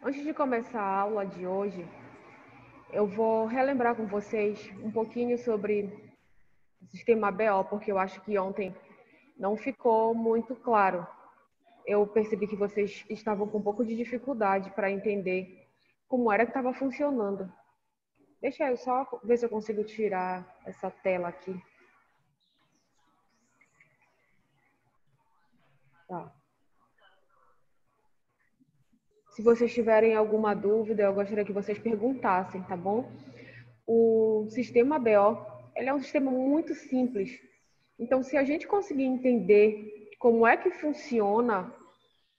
Antes de começar a aula de hoje, eu vou relembrar com vocês um pouquinho sobre o sistema BO, porque eu acho que ontem não ficou muito claro. Eu percebi que vocês estavam com um pouco de dificuldade para entender como era que estava funcionando. Deixa eu só ver se eu consigo tirar essa tela aqui. Tá. Se vocês tiverem alguma dúvida, eu gostaria que vocês perguntassem, tá bom? O sistema BO, ele é um sistema muito simples. Então, se a gente conseguir entender como é que funciona,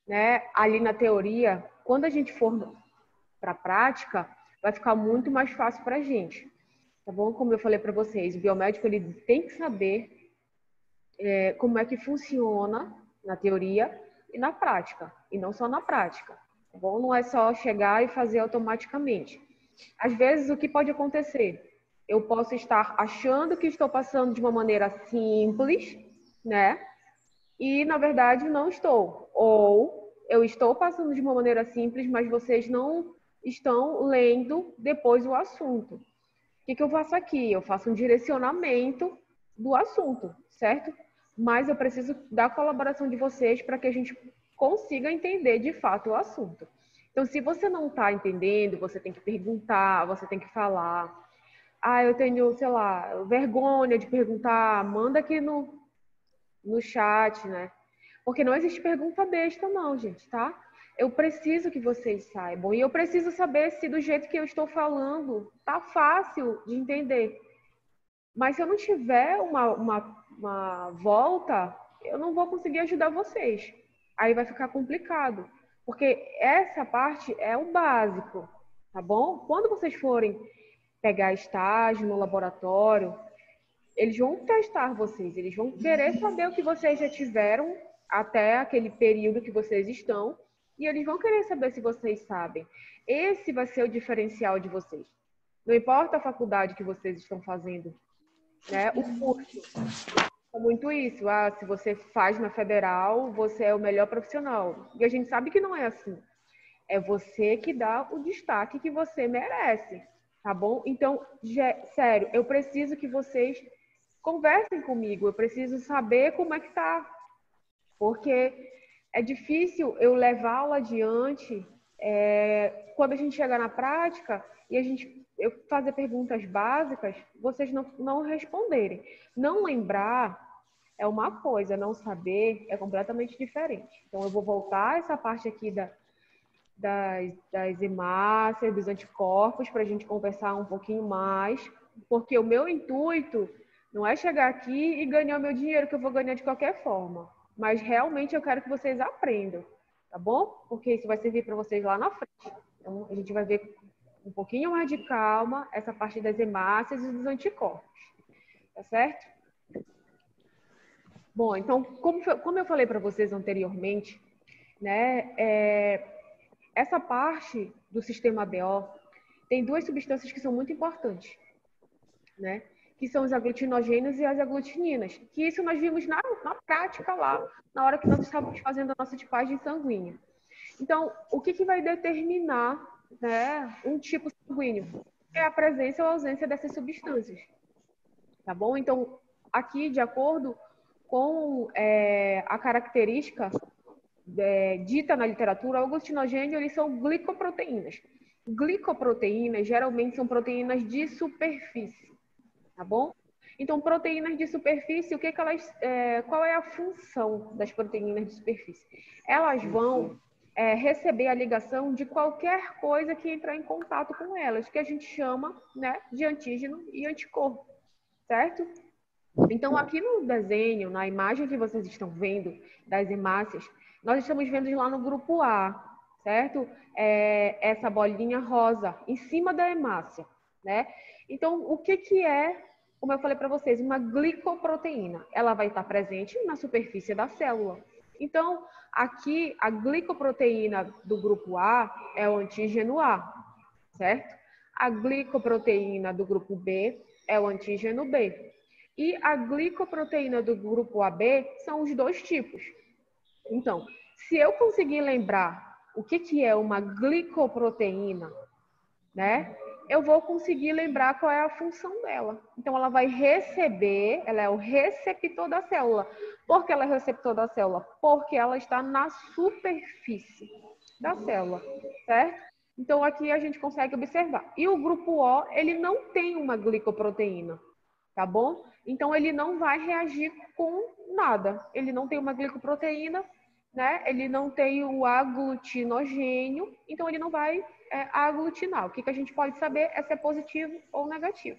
né, ali na teoria, quando a gente for para a prática, vai ficar muito mais fácil para a gente, tá bom? Como eu falei para vocês, o biomédico ele tem que saber como é que funciona na teoria e na prática, e não só na prática, tá bom? Não é só chegar e fazer automaticamente. Às vezes, o que pode acontecer? Eu posso estar achando que estou passando de uma maneira simples, né? E, na verdade, não estou. Ou eu estou passando de uma maneira simples, mas vocês não estão lendo depois o assunto. O que eu faço aqui? Eu faço um direcionamento do assunto, certo? Mas eu preciso da colaboração de vocês para que a gente consiga entender de fato o assunto. Então, se você não está entendendo, você tem que perguntar, você tem que falar. Ah, eu tenho, sei lá, vergonha de perguntar, manda aqui no chat, né? Porque não existe pergunta besta, não, gente, tá? Eu preciso que vocês saibam. E eu preciso saber se do jeito que eu estou falando tá fácil de entender. Mas se eu não tiver uma volta, eu não vou conseguir ajudar vocês. Aí vai ficar complicado. Porque essa parte é o básico, tá bom? Quando vocês forem pegar estágio no laboratório, eles vão testar vocês, eles vão querer saber o que vocês já tiveram até aquele período que vocês estão, e eles vão querer saber se vocês sabem. Esse vai ser o diferencial de vocês. Não importa a faculdade que vocês estão fazendo, né? O curso é muito isso. Ah, se você faz na federal, você é o melhor profissional. E a gente sabe que não é assim. É você que dá o destaque que você merece, tá bom? Então, sério, eu preciso que vocês conversem comigo, eu preciso saber como é que tá, porque é difícil eu levar a aula adiante quando a gente chegar na prática e eu fazer perguntas básicas, vocês não responderem. Não lembrar é uma coisa, não saber é completamente diferente. Então, eu vou voltar essa parte aqui das hemácias, dos anticorpos, para a gente conversar um pouquinho mais, porque o meu intuito não é chegar aqui e ganhar o meu dinheiro, que eu vou ganhar de qualquer forma, mas realmente eu quero que vocês aprendam, tá bom? Porque isso vai servir para vocês lá na frente. Então, a gente vai ver um pouquinho mais de calma essa parte das hemácias e dos anticorpos, tá certo? Bom, então, como eu falei para vocês anteriormente, né, essa parte do sistema BO tem duas substâncias que são muito importantes, né? Que são os aglutinogênios e as aglutininas. Que isso nós vimos na prática lá, na hora que nós estávamos fazendo a nossa tipagem sanguínea. Então, o que vai determinar, né, um tipo sanguíneo? É a presença ou ausência dessas substâncias, tá bom? Então, aqui, de acordo com a característica dita na literatura, o aglutinogênio, eles são glicoproteínas. Glicoproteínas geralmente são proteínas de superfície, tá bom? Então, proteínas de superfície, qual é a função das proteínas de superfície? Elas vão receber a ligação de qualquer coisa que entrar em contato com elas, que a gente chama, né, de antígeno e anticorpo, certo? Então, aqui no desenho, na imagem que vocês estão vendo das hemácias, nós estamos vendo lá no grupo A, certo? Essa bolinha rosa em cima da hemácia, né? Então, o que é, como eu falei para vocês, uma glicoproteína? Ela vai estar presente na superfície da célula. Então, aqui, a glicoproteína do grupo A é o antígeno A, certo? A glicoproteína do grupo B é o antígeno B. E a glicoproteína do grupo AB são os dois tipos. Então, se eu conseguir lembrar o que que é uma glicoproteína, né? Eu vou conseguir lembrar qual é a função dela. Então, ela vai receber, ela é o receptor da célula. Por que ela é o receptor da célula? Porque ela está na superfície da célula, certo? Então, aqui a gente consegue observar. E o grupo O, ele não tem uma glicoproteína, tá bom? Então, ele não vai reagir com nada. Ele não tem uma glicoproteína, né? Ele não tem o aglutinogênio, então ele não vai aglutinar. O que a gente pode saber é se é positivo ou negativo,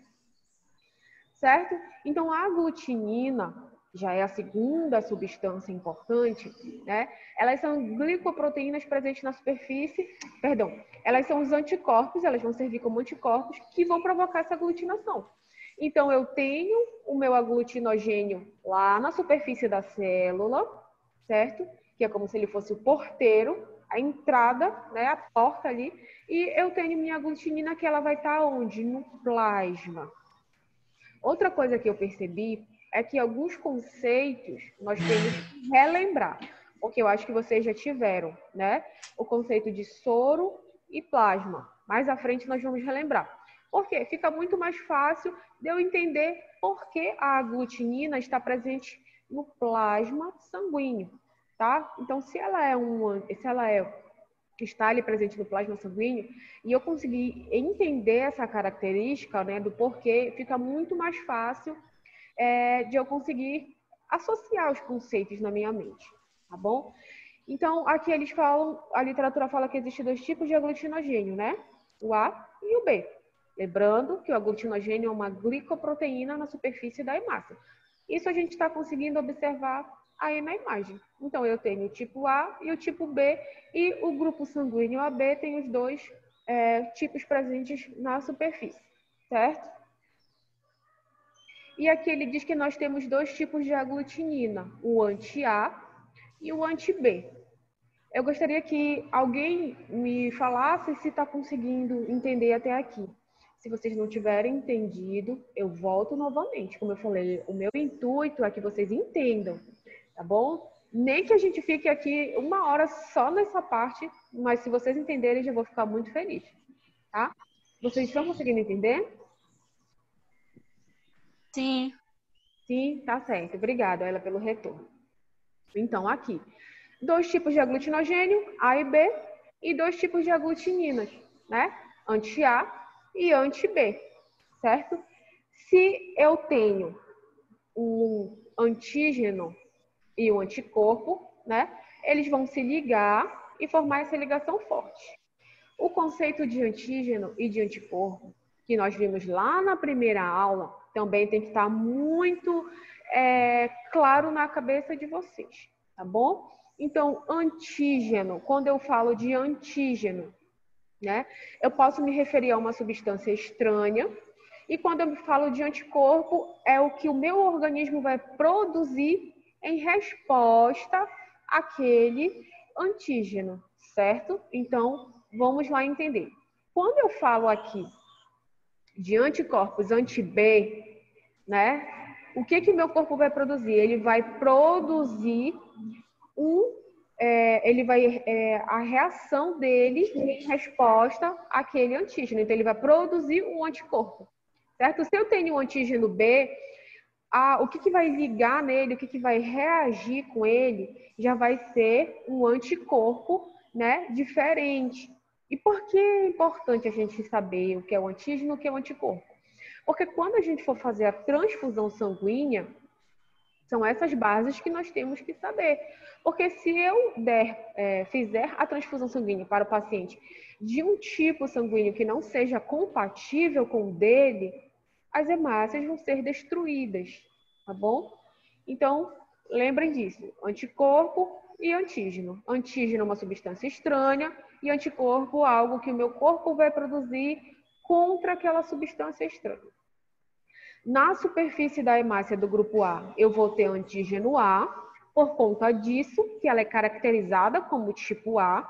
certo? Então, a aglutinina já é a segunda substância importante, né? Elas são glicoproteínas presentes na superfície, perdão, elas são os anticorpos, elas vão servir como anticorpos que vão provocar essa aglutinação. Então, eu tenho o meu aglutinogênio lá na superfície da célula, certo? Que é como se ele fosse o porteiro, a entrada, né, a porta ali, e eu tenho minha aglutinina que ela vai estar onde? No plasma. Outra coisa que eu percebi é que alguns conceitos nós temos que relembrar, porque eu acho que vocês já tiveram, né? O conceito de soro e plasma. Mais à frente nós vamos relembrar. Por quê? Fica muito mais fácil de eu entender por que a aglutinina está presente no plasma sanguíneo, tá? Então, se ela está ali presente no plasma sanguíneo, e eu conseguir entender essa característica, né, do porquê, fica muito mais fácil de eu conseguir associar os conceitos na minha mente, tá bom? Então, aqui eles falam, a literatura fala que existem dois tipos de aglutinogênio, né? O A e o B. Lembrando que o aglutinogênio é uma glicoproteína na superfície da hemácia. Isso a gente está conseguindo observar aí na imagem. Então, eu tenho o tipo A e o tipo B, e o grupo sanguíneo AB tem os dois tipos presentes na superfície, certo? E aqui ele diz que nós temos dois tipos de aglutinina, o anti-A e o anti-B. Eu gostaria que alguém me falasse se está conseguindo entender até aqui. Se vocês não tiverem entendido, eu volto novamente. Como eu falei, o meu intuito é que vocês entendam, tá bom? Nem que a gente fique aqui 1 hora só nessa parte, mas se vocês entenderem, já vou ficar muito feliz, tá? Vocês estão conseguindo entender? Sim. Sim, tá certo. Obrigada, ela, pelo retorno. Então, aqui, dois tipos de aglutinogênio, A e B, e dois tipos de aglutininas, né? Anti-A e anti-B, certo? Se eu tenho um antígeno e um anticorpo, né? Eles vão se ligar e formar essa ligação forte. O conceito de antígeno e de anticorpo, que nós vimos lá na primeira aula, também tem que estar muito claro na cabeça de vocês, tá bom? Então, antígeno, quando eu falo de antígeno, né, eu posso me referir a uma substância estranha, e quando eu falo de anticorpo, é o que o meu organismo vai produzir em resposta àquele antígeno, certo? Então, vamos lá entender. Quando eu falo aqui de anticorpos anti-B, né? O que meu corpo vai produzir? Ele vai produzir a reação dele em resposta àquele antígeno. Então, ele vai produzir um anticorpo, certo? Se eu tenho um antígeno B, o que vai ligar nele, o que vai reagir com ele, já vai ser um anticorpo, né, diferente. E por que é importante a gente saber o que é o antígeno e o que é o anticorpo? Porque quando a gente for fazer a transfusão sanguínea, são essas bases que nós temos que saber. Porque se eu fizer a transfusão sanguínea para o paciente de um tipo sanguíneo que não seja compatível com o dele, as hemácias vão ser destruídas, tá bom? Então, lembrem disso, anticorpo e antígeno. Antígeno é uma substância estranha e anticorpo é algo que o meu corpo vai produzir contra aquela substância estranha. Na superfície da hemácia do grupo A, eu vou ter antígeno A, por conta disso, que ela é caracterizada como tipo A.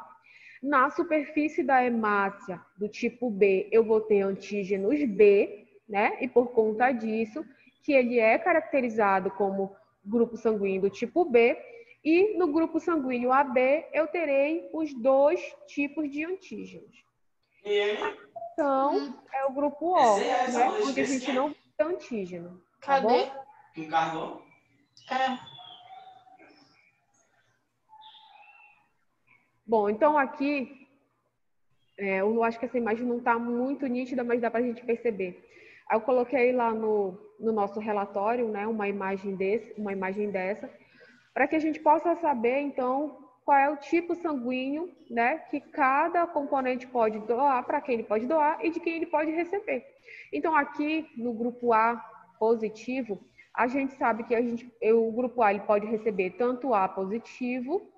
Na superfície da hemácia do tipo B, eu vou ter antígenos B, né? E por conta disso, que ele é caracterizado como grupo sanguíneo do tipo B. E no grupo sanguíneo AB, eu terei os 2 tipos de antígenos. Então, é o grupo O, né? Onde a gente não tem antígeno. Tá bom? Encarnou? Bom, então aqui, eu acho que essa imagem não está muito nítida, mas dá para a gente perceber. Aí eu coloquei lá no nosso relatório, né, uma imagem dessa, para que a gente possa saber, então, qual é o tipo sanguíneo, né, que cada componente pode doar, para quem ele pode doar e de quem ele pode receber. Então, aqui no grupo A positivo, a gente sabe que o grupo A ele pode receber tanto A positivo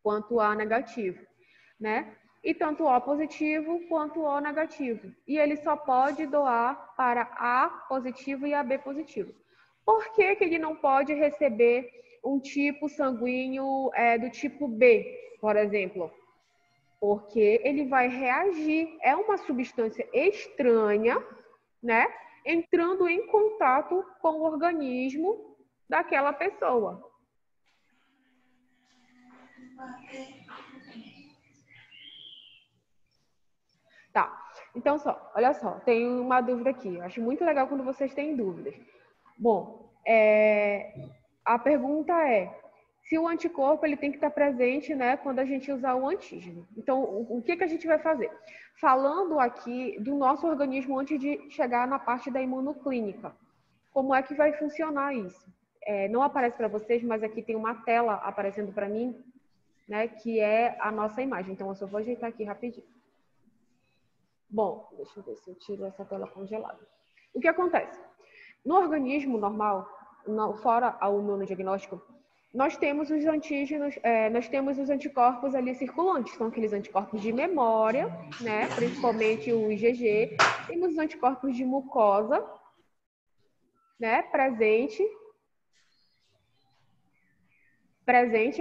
quanto A negativo, né? E tanto O positivo quanto O negativo. E ele só pode doar para A positivo e AB positivo. Por que que ele não pode receber um tipo sanguíneo do tipo B, por exemplo? Porque ele vai reagir, é uma substância estranha, né? Entrando em contato com o organismo daquela pessoa. Tá, então olha só, tem uma dúvida aqui. Eu acho muito legal quando vocês têm dúvidas. Bom, a pergunta é se o anticorpo ele tem que estar presente, né, quando a gente usar o antígeno. Então, o que a gente vai fazer? Falando aqui do nosso organismo antes de chegar na parte da imunoclínica. Como é que vai funcionar isso? Não aparece para vocês, mas aqui tem uma tela aparecendo para mim, né, que é a nossa imagem. Então, eu só vou ajeitar aqui rapidinho. Bom, deixa eu ver se eu tiro essa tela congelada. O que acontece? No organismo normal, fora o imunodiagnóstico, nós temos os antígenos, nós temos os anticorpos ali circulantes, são aqueles anticorpos de memória, né? Principalmente o IgG. Temos os anticorpos de mucosa, né? Presente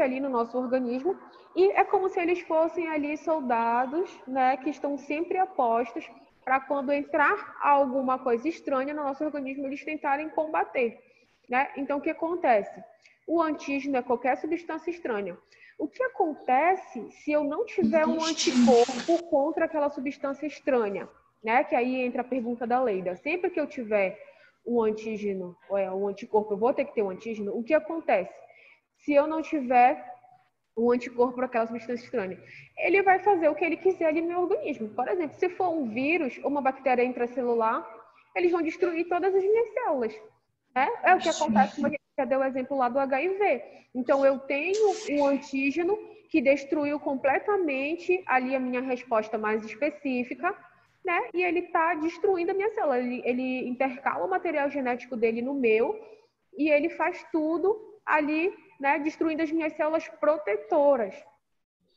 ali no nosso organismo, e é como se eles fossem ali soldados, né, que estão sempre apostos para quando entrar alguma coisa estranha no nosso organismo, eles tentarem combater, né? Então, o que acontece? O antígeno é qualquer substância estranha. O que acontece se eu não tiver um anticorpo contra aquela substância estranha, né? Que aí entra a pergunta da Leida. Sempre que eu tiver um antígeno, um anticorpo, eu vou ter que ter um antígeno. O que acontece? Se eu não tiver um anticorpo para aquela substância estranha, ele vai fazer o que ele quiser ali no meu organismo. Por exemplo, se for um vírus ou uma bactéria intracelular, eles vão destruir todas as minhas células. Né? É o que acontece, como a gente já deu o exemplo lá do HIV. Então, eu tenho um antígeno que destruiu completamente ali a minha resposta mais específica, né? E ele está destruindo a minha célula. Ele intercala o material genético dele no meu e ele faz tudo ali, né, destruindo as minhas células protetoras.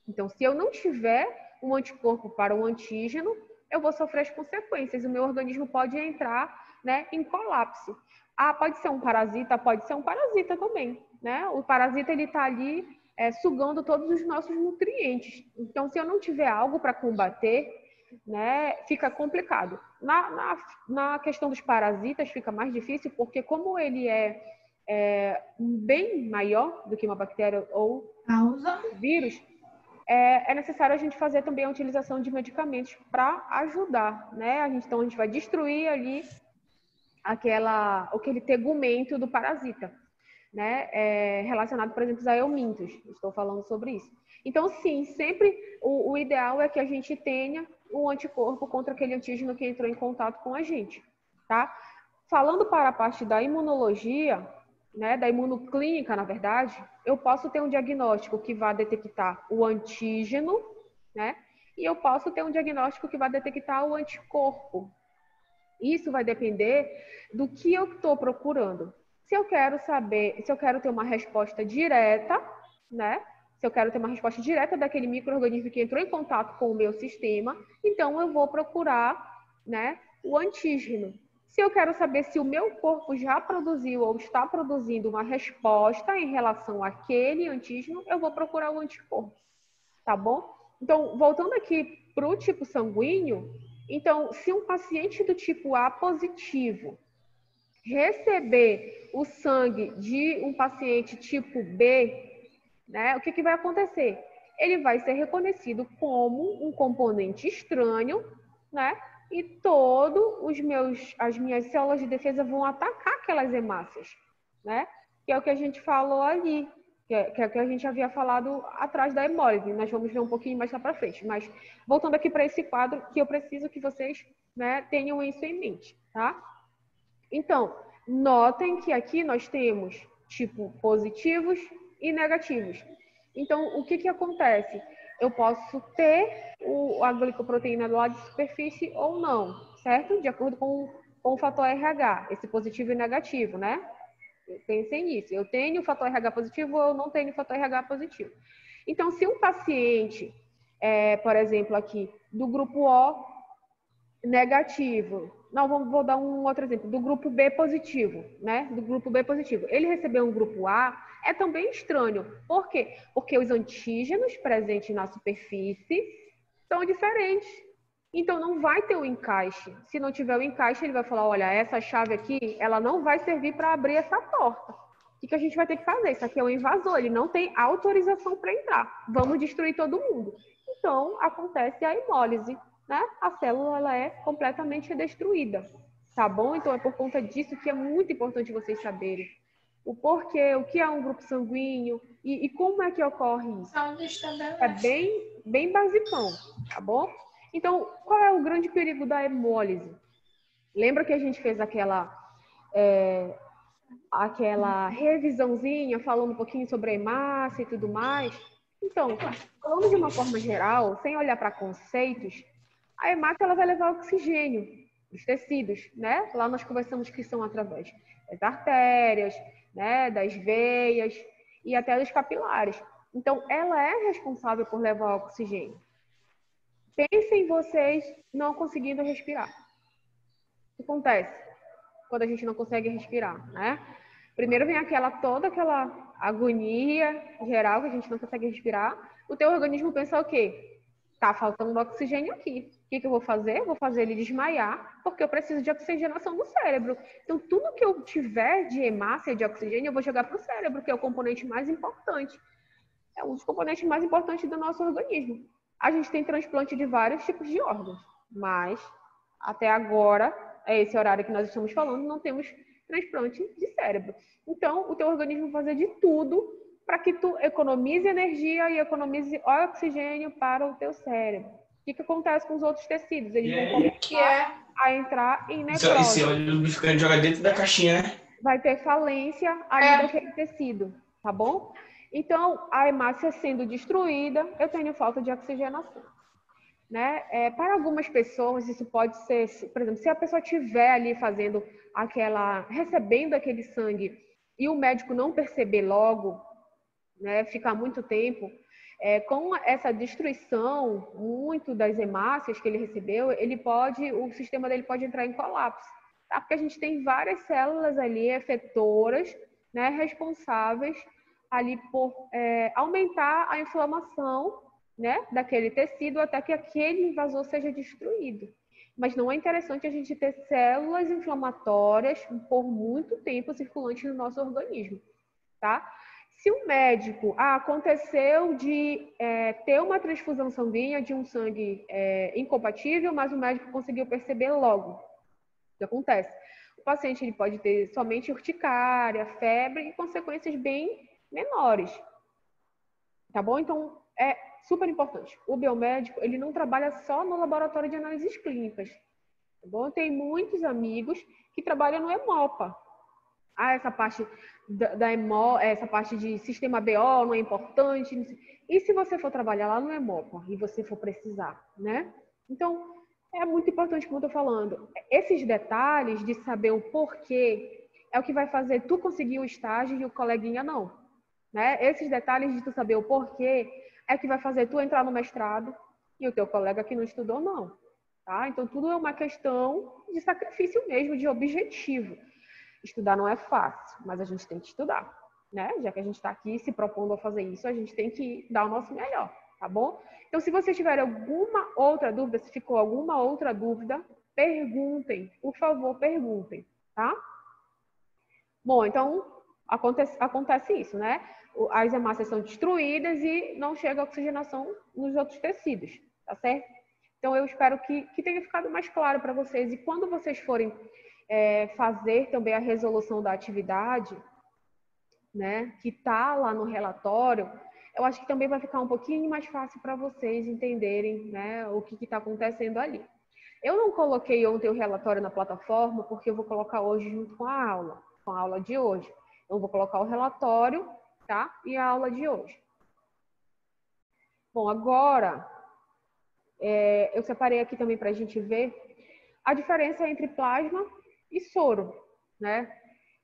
Então, se eu não tiver um anticorpo para o antígeno, eu vou sofrer as consequências. O meu organismo pode entrar, né, em colapso. Pode ser um parasita também, né? O parasita ele está ali sugando todos os nossos nutrientes. Então, se eu não tiver algo para combater, né, fica complicado. Na questão dos parasitas fica mais difícil porque como ele é bem maior do que uma bactéria ou vírus, é necessário a gente fazer também a utilização de medicamentos para ajudar, né? Então, a gente vai destruir ali aquele tegumento do parasita, né? Relacionado, por exemplo, a eumintos. Estou falando sobre isso. Então, sim, sempre o ideal é que a gente tenha um anticorpo contra aquele antígeno que entrou em contato com a gente, tá? Falando para a parte da imunologia, né, da imunoclínica, na verdade, eu posso ter um diagnóstico que vai detectar o antígeno, né? E eu posso ter um diagnóstico que vai detectar o anticorpo. Isso vai depender do que eu estou procurando. Se eu quero ter uma resposta direta, né? Se eu quero ter uma resposta direta daquele micro-organismo que entrou em contato com o meu sistema, então eu vou procurar, né, o antígeno. Se eu quero saber se o meu corpo já produziu ou está produzindo uma resposta em relação àquele antígeno, eu vou procurar o anticorpo, tá bom? Então, voltando aqui para o tipo sanguíneo, então, se um paciente do tipo A positivo receber o sangue de um paciente tipo B, né? O que vai acontecer? Ele vai ser reconhecido como um componente estranho, né? E as minhas células de defesa vão atacar aquelas hemácias, né? Que é o que a gente falou ali, que é o que a gente havia falado atrás da hemólise. Nós vamos ver um pouquinho mais lá para frente. Mas voltando aqui para esse quadro, que eu preciso que vocês, né, tenham isso em mente, tá? Então, notem que aqui nós temos tipo positivos e negativos. Então, o que acontece? Eu posso ter a glicoproteína do lado de superfície ou não, certo? De acordo com o fator RH, esse positivo e negativo, né? Pensem nisso. Eu tenho o fator RH positivo ou eu não tenho o fator RH positivo. Então, se um paciente, por exemplo, aqui, do grupo O negativo, não, vou dar um outro exemplo, do grupo B positivo, né? Do grupo B positivo. Ele recebeu um grupo A, é também estranho. Por quê? Porque os antígenos presentes na superfície são diferentes. Então, não vai ter o encaixe. Se não tiver o encaixe, ele vai falar, olha, essa chave aqui, ela não vai servir para abrir essa porta. O que a gente vai ter que fazer? Isso aqui é um invasor, ele não tem autorização para entrar. Vamos destruir todo mundo. Então, acontece a hemólise, né? A célula ela é completamente destruída, tá bom? Então, é por conta disso que é muito importante vocês saberem o porquê, o que é um grupo sanguíneo e como é que ocorre isso. É bem basicão, tá bom? Então, qual é o grande perigo da hemólise? Lembra que a gente fez aquela revisãozinha falando um pouquinho sobre a hemácia e tudo mais? Então, falando de uma forma geral, sem olhar para conceitos, a hemácia ela vai levar oxigênio dos tecidos, né? Lá nós conversamos que são através das artérias, né? Das veias e até dos capilares. Então, ela é responsável por levar oxigênio. Pensem vocês não conseguindo respirar. O que acontece quando a gente não consegue respirar, né? Primeiro vem toda aquela agonia geral que a gente não consegue respirar. O teu organismo pensa o quê? Tá faltando oxigênio aqui. O que eu vou fazer? Vou fazer ele desmaiar, porque eu preciso de oxigenação do cérebro. Então, tudo que eu tiver de hemácia de oxigênio, eu vou jogar para o cérebro, que é o componente mais importante. É um dos componentes mais importantes do nosso organismo. A gente tem transplante de vários tipos de órgãos, mas até agora, é esse horário que nós estamos falando, não temos transplante de cérebro. Então, o teu organismo vai fazer de tudo para que tu economize energia e economize oxigênio para o teu cérebro. O que acontece com os outros tecidos? Eles vão começar a entrar em necrose. Esse óleo fica joga dentro da caixinha, né? Vai ter falência ali daquele tecido, tá bom? Então, a hemácia sendo destruída, eu tenho falta de oxigenação. Né? Para algumas pessoas, isso pode ser, por exemplo, se a pessoa estiver ali recebendo aquele sangue e o médico não perceber logo, né, ficar muito tempo, com essa destruição muito das hemácias que ele recebeu, o sistema dele pode entrar em colapso, tá? Porque a gente tem várias células ali efetoras, né, responsáveis ali por aumentar a inflamação, né, daquele tecido até que aquele invasor seja destruído. Mas não é interessante a gente ter células inflamatórias por muito tempo circulantes no nosso organismo, tá? Se o médico aconteceu de ter uma transfusão sanguínea de um sangue incompatível, mas o médico conseguiu perceber logo, o que acontece? O paciente ele pode ter somente urticária, febre e consequências bem menores, tá bom? Então, é super importante. O biomédico, ele não trabalha só no laboratório de análises clínicas, tá bom? Tem muitos amigos que trabalham no Hemopa. Essa parte essa parte de sistema BO não é importante. E se você for trabalhar lá no Hemopa e você for precisar, né? Então, é muito importante, como eu tô falando. Esses detalhes de saber o porquê é o que vai fazer tu conseguir o estágio e o coleguinha não. Né? Esses detalhes de tu saber o porquê é que vai fazer tu entrar no mestrado e o teu colega que não estudou não. Tá? Então, tudo é uma questão de sacrifício mesmo, de objetivo. Estudar não é fácil, mas a gente tem que estudar, né? Já que a gente está aqui se propondo a fazer isso, a gente tem que dar o nosso melhor, tá bom? Então, se vocês tiverem alguma outra dúvida, se ficou alguma outra dúvida, perguntem, por favor, perguntem, tá? Bom, então, acontece isso, né? As hemácias são destruídas e não chega a oxigenação nos outros tecidos, tá certo? Então, eu espero que tenha ficado mais claro para vocês. E quando vocês forem fazer também a resolução da atividade, né, que está lá no relatório, eu acho que também vai ficar um pouquinho mais fácil para vocês entenderem, né, o que está acontecendo ali. Eu não coloquei ontem o relatório na plataforma porque eu vou colocar hoje junto com a aula de hoje. Eu vou colocar o relatório, tá? E a aula de hoje. Bom, agora eu separei aqui também para a gente ver a diferença entre plasma e soro, né?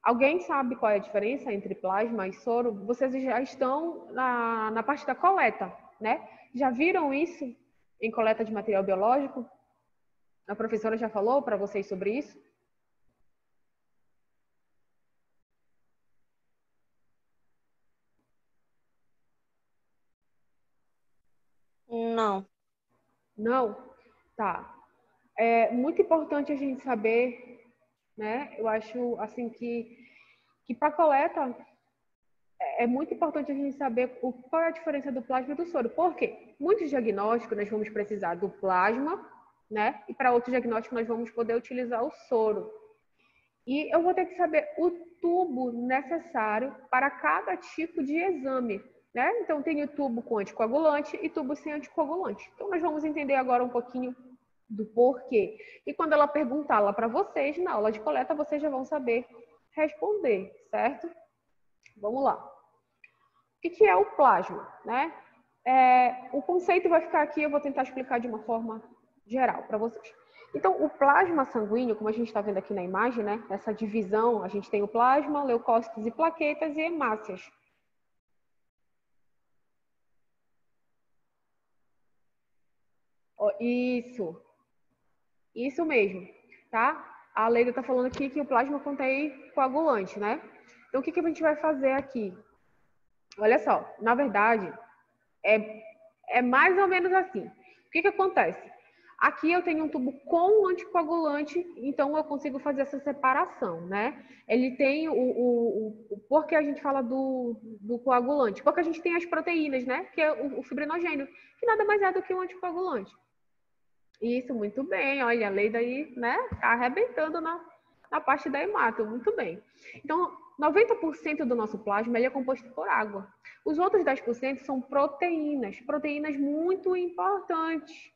Alguém sabe qual é a diferença entre plasma e soro? Vocês já estão na parte da coleta, né? Já viram isso em coleta de material biológico? A professora já falou para vocês sobre isso? Não. Não? Tá. É muito importante a gente saber, né? Eu acho assim que para coleta é muito importante a gente saber qual é a diferença do plasma e do soro. Por quê? Muitos diagnósticos nós vamos precisar do plasma, né? E para outros diagnósticos nós vamos poder utilizar o soro. E eu vou ter que saber o tubo necessário para cada tipo de exame, né? Então tem o tubo com anticoagulante e tubo sem anticoagulante. Então nós vamos entender agora um pouquinho do porquê. E quando ela perguntar lá para vocês, na aula de coleta, vocês já vão saber responder, certo? Vamos lá. O que é o plasma, né? O conceito vai ficar aqui, eu vou tentar explicar de uma forma geral para vocês. Então, o plasma sanguíneo, como a gente está vendo aqui na imagem, né? Essa divisão, a gente tem o plasma, leucócitos e plaquetas e hemácias. Isso mesmo, tá? A Leila está falando aqui que o plasma contém coagulante, né? Então, o que a gente vai fazer aqui? Olha só, na verdade, é mais ou menos assim. O que acontece? Aqui eu tenho um tubo com anticoagulante, então eu consigo fazer essa separação, né? Ele tem por que a gente fala do coagulante? Porque a gente tem as proteínas, né? Que é o fibrinogênio, que nada mais é do que um anticoagulante. Isso, muito bem. Olha, a Leida aí, né? Tá arrebentando na parte da hemato, muito bem. Então, 90% do nosso plasma ele é composto por água. Os outros 10% são proteínas muito importantes,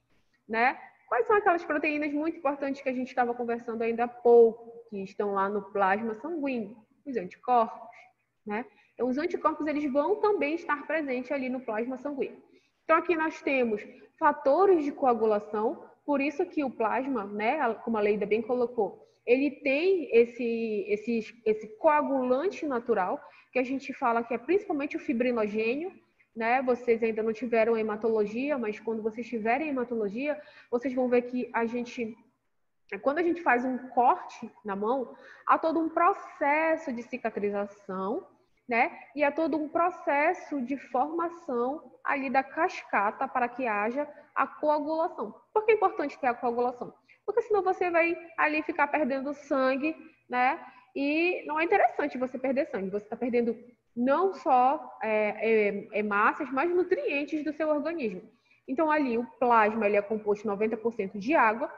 né? Quais são aquelas proteínas muito importantes que a gente estava conversando ainda há pouco, que estão lá no plasma sanguíneo? Os anticorpos, né? Então, os anticorpos eles vão também estar presentes ali no plasma sanguíneo. Então, aqui nós temos fatores de coagulação, por isso que o plasma, né, como a Leida bem colocou, ele tem esse coagulante natural, que a gente fala que é principalmente o fibrinogênio, né? Vocês ainda não tiveram hematologia, mas quando vocês tiverem hematologia, vocês vão ver que quando a gente faz um corte na mão, há todo um processo de cicatrização, né? E há todo um processo de formação ali da cascata para que haja a coagulação. Por que é importante ter a coagulação? Porque senão você vai ali ficar perdendo sangue, né? E não é interessante você perder sangue. Você está perdendo não só hemácias, mas nutrientes do seu organismo. Então, ali, o plasma ele é composto 90% de água,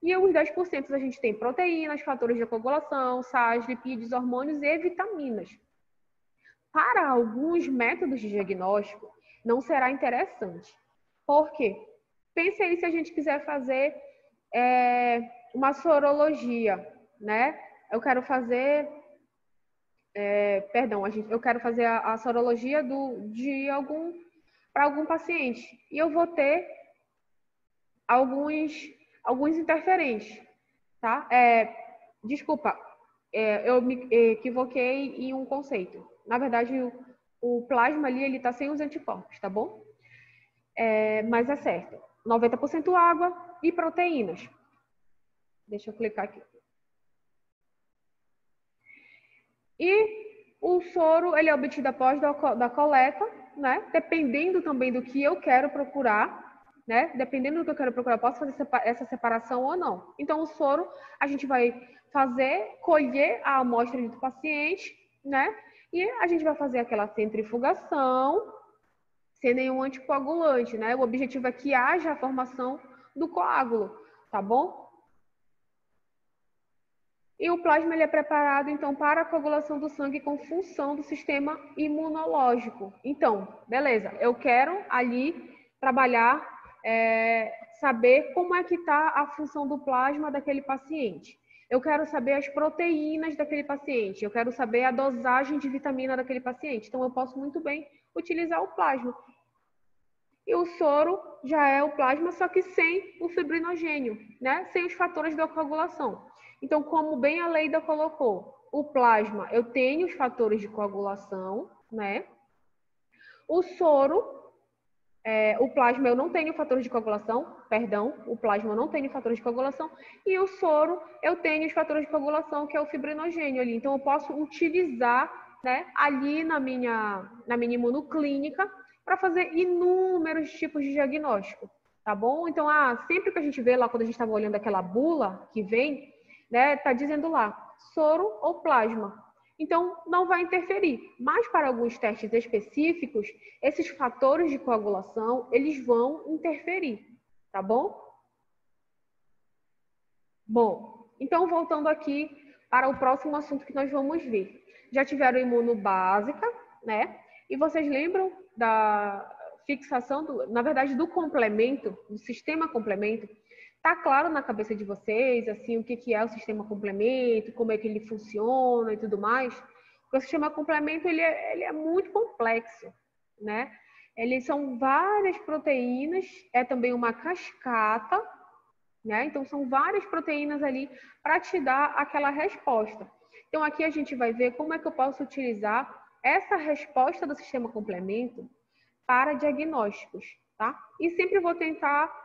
e os 10% a gente tem proteínas, fatores de coagulação, sais, lipídios, hormônios e vitaminas. Para alguns métodos de diagnóstico, não será interessante. Por quê? Pense aí se a gente quiser fazer uma sorologia, né? Eu quero fazer, eu quero fazer a sorologia para algum paciente. E eu vou ter alguns interferentes, tá? Desculpa, eu me equivoquei em um conceito. Na verdade, o plasma ali, ele tá sem os anticorpos, tá bom? Mas é certo. 90% água e proteínas. Deixa eu clicar aqui. E o soro, ele é obtido após da coleta, né? Dependendo também do que eu quero procurar, né? Dependendo do que eu quero procurar, posso fazer essa separação ou não. Então, o soro, a gente vai colher a amostra do paciente, né? E a gente vai fazer aquela centrifugação sem nenhum anticoagulante, né? O objetivo é que haja a formação do coágulo, tá bom? E o plasma ele é preparado, então, para a coagulação do sangue com função do sistema imunológico. Então, beleza, eu quero ali trabalhar, saber como é que está a função do plasma daquele paciente. Eu quero saber as proteínas daquele paciente. Eu quero saber a dosagem de vitamina daquele paciente. Então, eu posso muito bem utilizar o plasma. E o soro já é o plasma, só que sem o fibrinogênio, né? Sem os fatores da coagulação. Então, como bem a Leida colocou, o plasma, eu tenho os fatores de coagulação, né? O soro, o plasma eu não tenho fatores de coagulação, perdão, o plasma eu não tenho fatores de coagulação, e o soro eu tenho os fatores de coagulação, que é o fibrinogênio ali. Então, eu posso utilizar, né, ali na minha imunoclínica para fazer inúmeros tipos de diagnóstico, tá bom? Então, sempre que a gente vê lá, quando a gente estava olhando aquela bula que vem, né, tá dizendo lá, soro ou plasma. Então, não vai interferir. Mas para alguns testes específicos, esses fatores de coagulação, eles vão interferir, tá bom? Bom, então voltando aqui para o próximo assunto que nós vamos ver. Já tiveram imunobásica, né? E vocês lembram da fixação, na verdade, do complemento, do sistema complemento? Tá claro na cabeça de vocês, assim, o que é o sistema complemento, como é que ele funciona e tudo mais? Porque o sistema complemento, ele é muito complexo, né? Eles são várias proteínas, é também uma cascata, né? Então, são várias proteínas ali para te dar aquela resposta. Então, aqui a gente vai ver como é que eu posso utilizar essa resposta do sistema complemento para diagnósticos, tá? E sempre vou tentar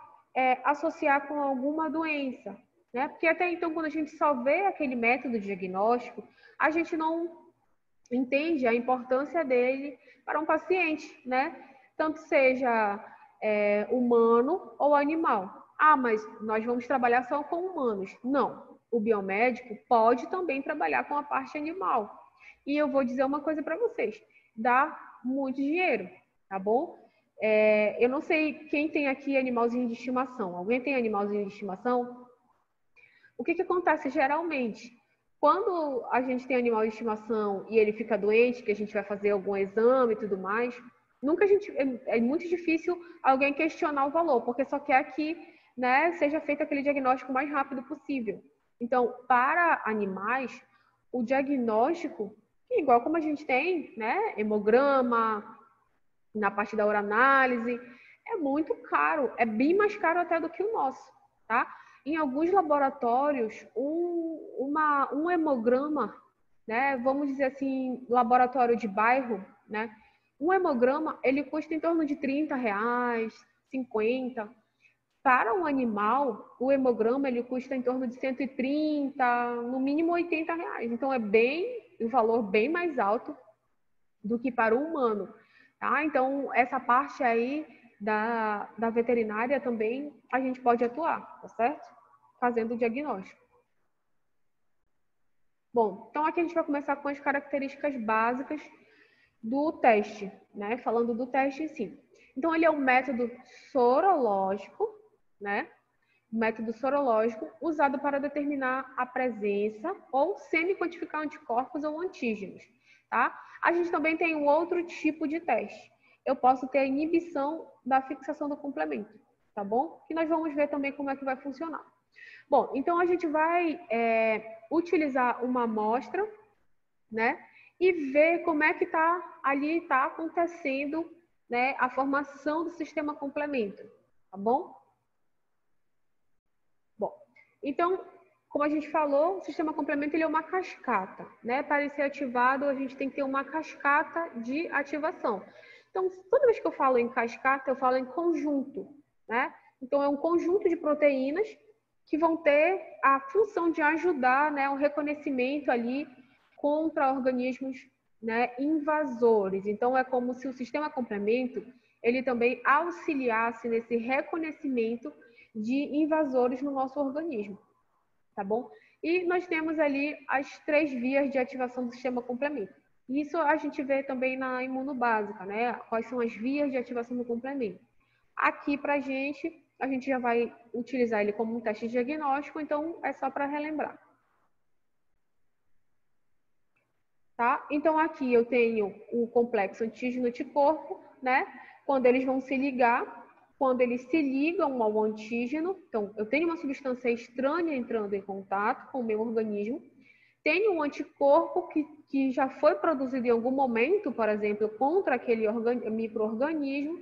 associar com alguma doença, né? Porque até então, quando a gente só vê aquele método diagnóstico, a gente não entende a importância dele para um paciente, né? Tanto seja humano ou animal. Mas nós vamos trabalhar só com humanos. Não, o biomédico pode também trabalhar com a parte animal. E eu vou dizer uma coisa para vocês, dá muito dinheiro, tá bom? Eu não sei quem tem aqui animalzinho de estimação. Alguém tem animalzinho de estimação? O que acontece geralmente? Quando a gente tem animal de estimação e ele fica doente, que a gente vai fazer algum exame e tudo mais, é muito difícil alguém questionar o valor, porque só quer que, né, seja feito aquele diagnóstico o mais rápido possível. Então, para animais, o diagnóstico, igual como a gente tem, né, hemograma, na parte da uranálise, é muito caro, é bem mais caro até do que o nosso, tá? Em alguns laboratórios, um hemograma, né, vamos dizer assim, laboratório de bairro, né, um hemograma, ele custa em torno de R$30, 50. Para um animal, o hemograma, ele custa em torno de 130, no mínimo R$80. Então, é um valor bem mais alto do que para o humano. Tá? Então, essa parte aí da veterinária também a gente pode atuar, tá certo? Fazendo o diagnóstico. Bom, então aqui a gente vai começar com as características básicas do teste, né? Falando do teste em si. Então, ele é um método sorológico, né? Um método sorológico usado para determinar a presença ou semi-quantificar anticorpos ou antígenos, tá? A gente também tem um outro tipo de teste. Eu posso ter a inibição da fixação do complemento, tá bom? Que nós vamos ver também como é que vai funcionar. Bom, então a gente vai utilizar uma amostra, né? E ver como é que está acontecendo, né, a formação do sistema complemento, tá bom? Bom, então, como a gente falou, o sistema complemento ele é uma cascata, né? Para ele ser ativado, a gente tem que ter uma cascata de ativação. Então, toda vez que eu falo em cascata, eu falo em conjunto, né? Então, é um conjunto de proteínas que vão ter a função de ajudar, né, o reconhecimento ali contra organismos, né, invasores. Então, é como se o sistema complemento ele também auxiliasse nesse reconhecimento de invasores no nosso organismo, tá bom? E nós temos ali as 3 vias de ativação do sistema complemento. Isso a gente vê também na imunobásica, né? Quais são as vias de ativação do complemento. Aqui, para a gente já vai utilizar ele como um teste diagnóstico, então é só para relembrar. Tá? Então, aqui eu tenho o complexo antígeno-anticorpo, né? Quando eles vão se ligar, quando eles se ligam ao antígeno, então eu tenho uma substância estranha entrando em contato com o meu organismo, tenho um anticorpo que já foi produzido em algum momento, por exemplo, contra aquele micro-organismo,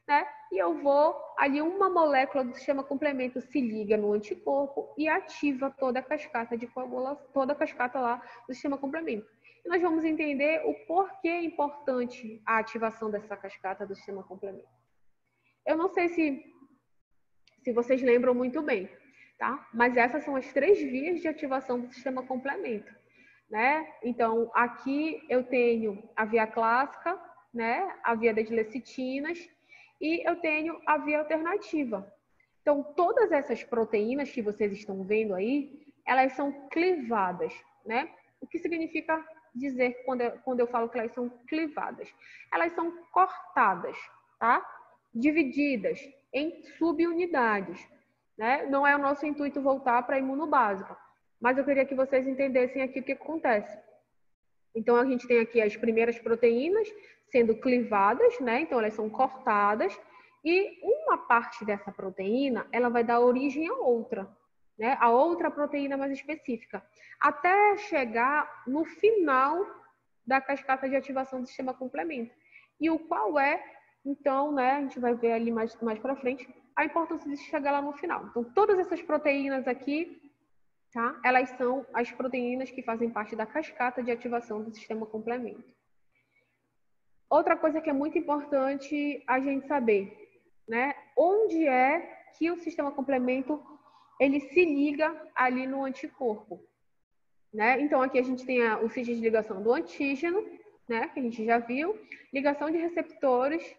né? E eu vou, ali uma molécula do sistema complemento se liga no anticorpo e ativa toda a cascata de coagulação, toda a cascata lá do sistema complemento. E nós vamos entender o porquê é importante a ativação dessa cascata do sistema complemento. Eu não sei se vocês lembram muito bem, tá? Mas essas são as 3 vias de ativação do sistema complemento, né? Então, aqui eu tenho a via clássica, né? A via das lecitinas e eu tenho a via alternativa. Então, todas essas proteínas que vocês estão vendo aí, elas são clivadas, né? O que significa dizer quando eu falo que elas são clivadas? Elas são cortadas, tá? Divididas em subunidades, né? Não é o nosso intuito voltar para a imunobásica, mas eu queria que vocês entendessem aqui o que acontece. Então, a gente tem aqui as primeiras proteínas sendo clivadas, né? Então, elas são cortadas e uma parte dessa proteína, ela vai dar origem a outra, né? A outra proteína mais específica, até chegar no final da cascata de ativação do sistema complemento. E o qual é, então, né? A gente vai ver ali mais para frente, a importância de chegar lá no final. Então, todas essas proteínas aqui, tá? Elas são as proteínas que fazem parte da cascata de ativação do sistema complemento. Outra coisa que é muito importante a gente saber, né? Onde é que o sistema complemento ele se liga ali no anticorpo, né? Então aqui a gente tem o sítio de ligação do antígeno, né? Que a gente já viu, ligação de receptores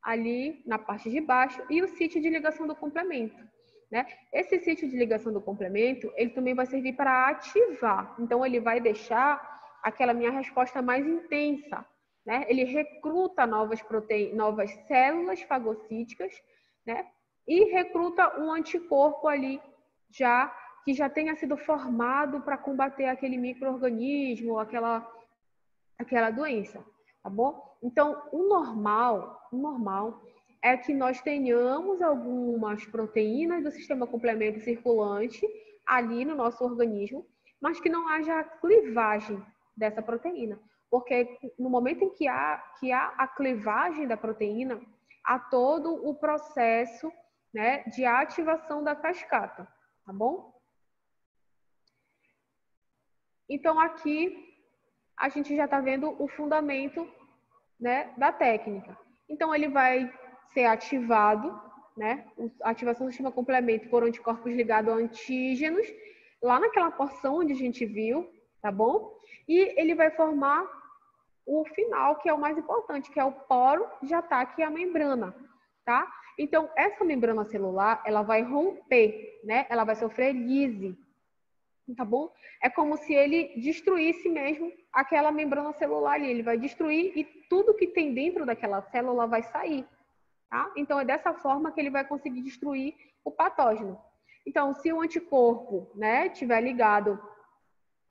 ali na parte de baixo e o sítio de ligação do complemento, né? Esse sítio de ligação do complemento, ele também vai servir para ativar. Então ele vai deixar aquela minha resposta mais intensa, né? Ele recruta novas células fagocíticas, né? E recruta um anticorpo ali que já tenha sido formado para combater aquele micro-organismo, aquela doença, tá bom? Então, o normal é que nós tenhamos algumas proteínas do sistema complemento circulante ali no nosso organismo, mas que não haja a clivagem dessa proteína. Porque no momento em que há a clivagem da proteína, há todo o processo, né, de ativação da cascata, tá bom? Então, aqui a gente já está vendo o fundamento, né, da técnica. Então, ele vai ser ativado, né, a ativação do sistema complemento por anticorpos ligados a antígenos, lá naquela porção onde a gente viu, tá bom? E ele vai formar o final, que é o mais importante, que é o poro de ataque à membrana, tá? Então, essa membrana celular, ela vai romper, né? Ela vai sofrer lise, tá bom? É como se ele destruísse mesmo aquela membrana celular ali. Ele vai destruir e tudo que tem dentro daquela célula vai sair, tá? Então, é dessa forma que ele vai conseguir destruir o patógeno. Então, se o anticorpo, né, tiver ligado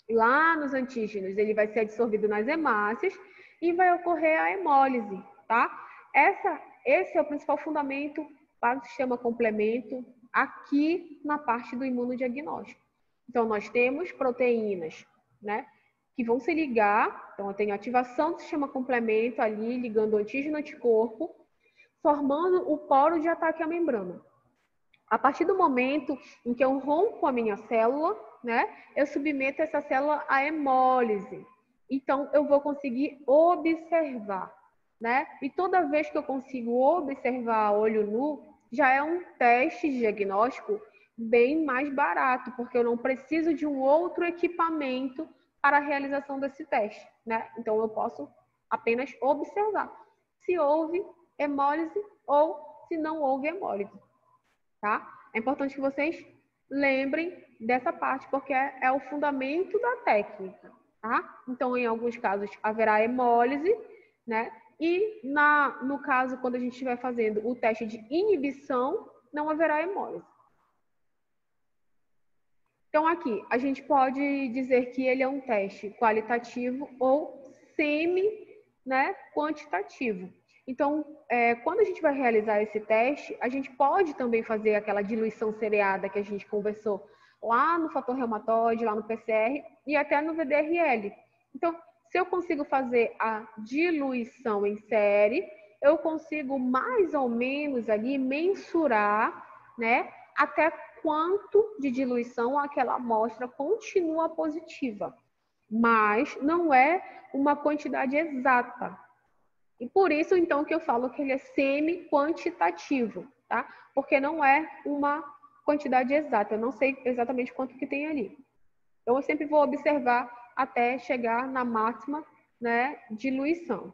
lá nos antígenos, ele vai ser absorvido nas hemácias e vai ocorrer a hemólise, tá? Esse é o principal fundamento para o sistema complemento aqui na parte do imunodiagnóstico. Então, nós temos proteínas, né, que vão se ligar. Então, eu tenho ativação do sistema complemento ali, ligando o antígeno anticorpo, formando o poro de ataque à membrana. A partir do momento em que eu rompo a minha célula, né, eu submeto essa célula à hemólise. Então, eu vou conseguir observar, né? E toda vez que eu consigo observar a olho nu, já é um teste diagnóstico bem mais barato, porque eu não preciso de um outro equipamento para a realização desse teste, né? Então, eu posso apenas observar se houve hemólise ou se não houve hemólise. Tá? É importante que vocês lembrem dessa parte, porque é o fundamento da técnica, tá? Então, em alguns casos, haverá hemólise, né? E no caso, quando a gente estiver fazendo o teste de inibição, não haverá hemólise. Então, aqui, a gente pode dizer que ele é um teste qualitativo ou semi, né, quantitativo. Então, quando a gente vai realizar esse teste, a gente pode também fazer aquela diluição seriada que a gente conversou lá no fator reumatoide, lá no PCR e até no VDRL. Então, se eu consigo fazer a diluição em série, eu consigo mais ou menos ali mensurar, né, até quanto de diluição aquela amostra continua positiva. Mas não é uma quantidade exata. E por isso, então, que eu falo que ele é semi-quantitativo, tá? Porque não é uma quantidade exata. Eu não sei exatamente quanto que tem ali. Então, eu sempre vou observar até chegar na máxima, né, diluição.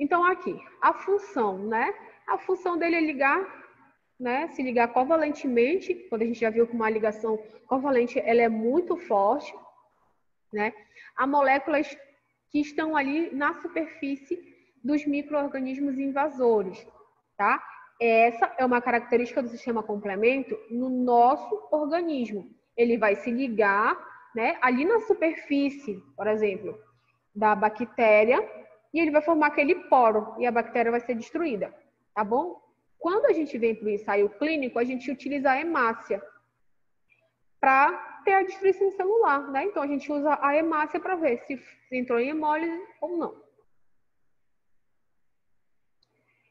Então, aqui, a função, né? A função dele é ligar, né? Se ligar covalentemente, quando a gente já viu que uma ligação covalente ela é muito forte, né? A moléculas que estão ali na superfície dos micro-organismos invasores, tá? Essa é uma característica do sistema complemento no nosso organismo. Ele vai se ligar, né, ali na superfície, por exemplo, da bactéria, e ele vai formar aquele poro, e a bactéria vai ser destruída, tá bom? Quando a gente vem para o ensaio clínico, a gente utiliza a hemácia para ter a destruição celular, né? Então, a gente usa a hemácia para ver se entrou em hemólise ou não.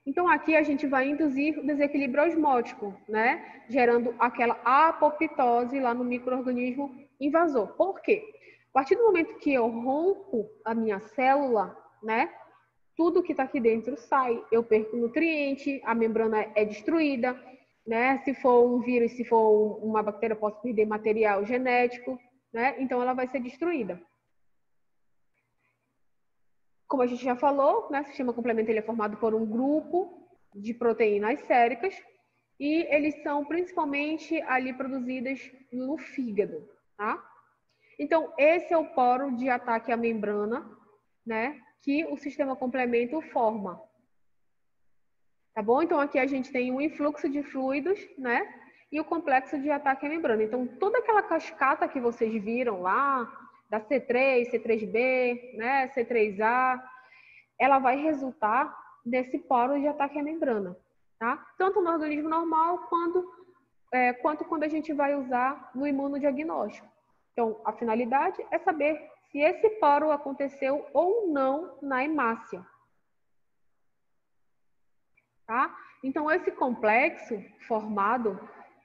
Então, aqui a gente vai induzir o desequilíbrio osmótico, né? Gerando aquela apoptose lá no micro-organismo invasor. Por quê? A partir do momento que eu rompo a minha célula, né? Tudo que está aqui dentro sai. Eu perco nutriente, a membrana é destruída, né? Se for um vírus, se for uma bactéria, eu posso perder material genético, né? Então, ela vai ser destruída. Como a gente já falou, né, o sistema complemento ele é formado por um grupo de proteínas séricas e eles são principalmente ali produzidas no fígado, tá? Então, esse é o poro de ataque à membrana, né, que o sistema complemento forma. Tá bom? Então, aqui a gente tem um influxo de fluidos, né, e o complexo de ataque à membrana. Então, toda aquela cascata que vocês viram lá, da C3, C3b, né, C3a, ela vai resultar desse poro de ataque à membrana, tá? Tanto no organismo normal quanto quando a gente vai usar no imunodiagnóstico. Então, a finalidade é saber se esse poro aconteceu ou não na hemácia, tá? Então, esse complexo formado,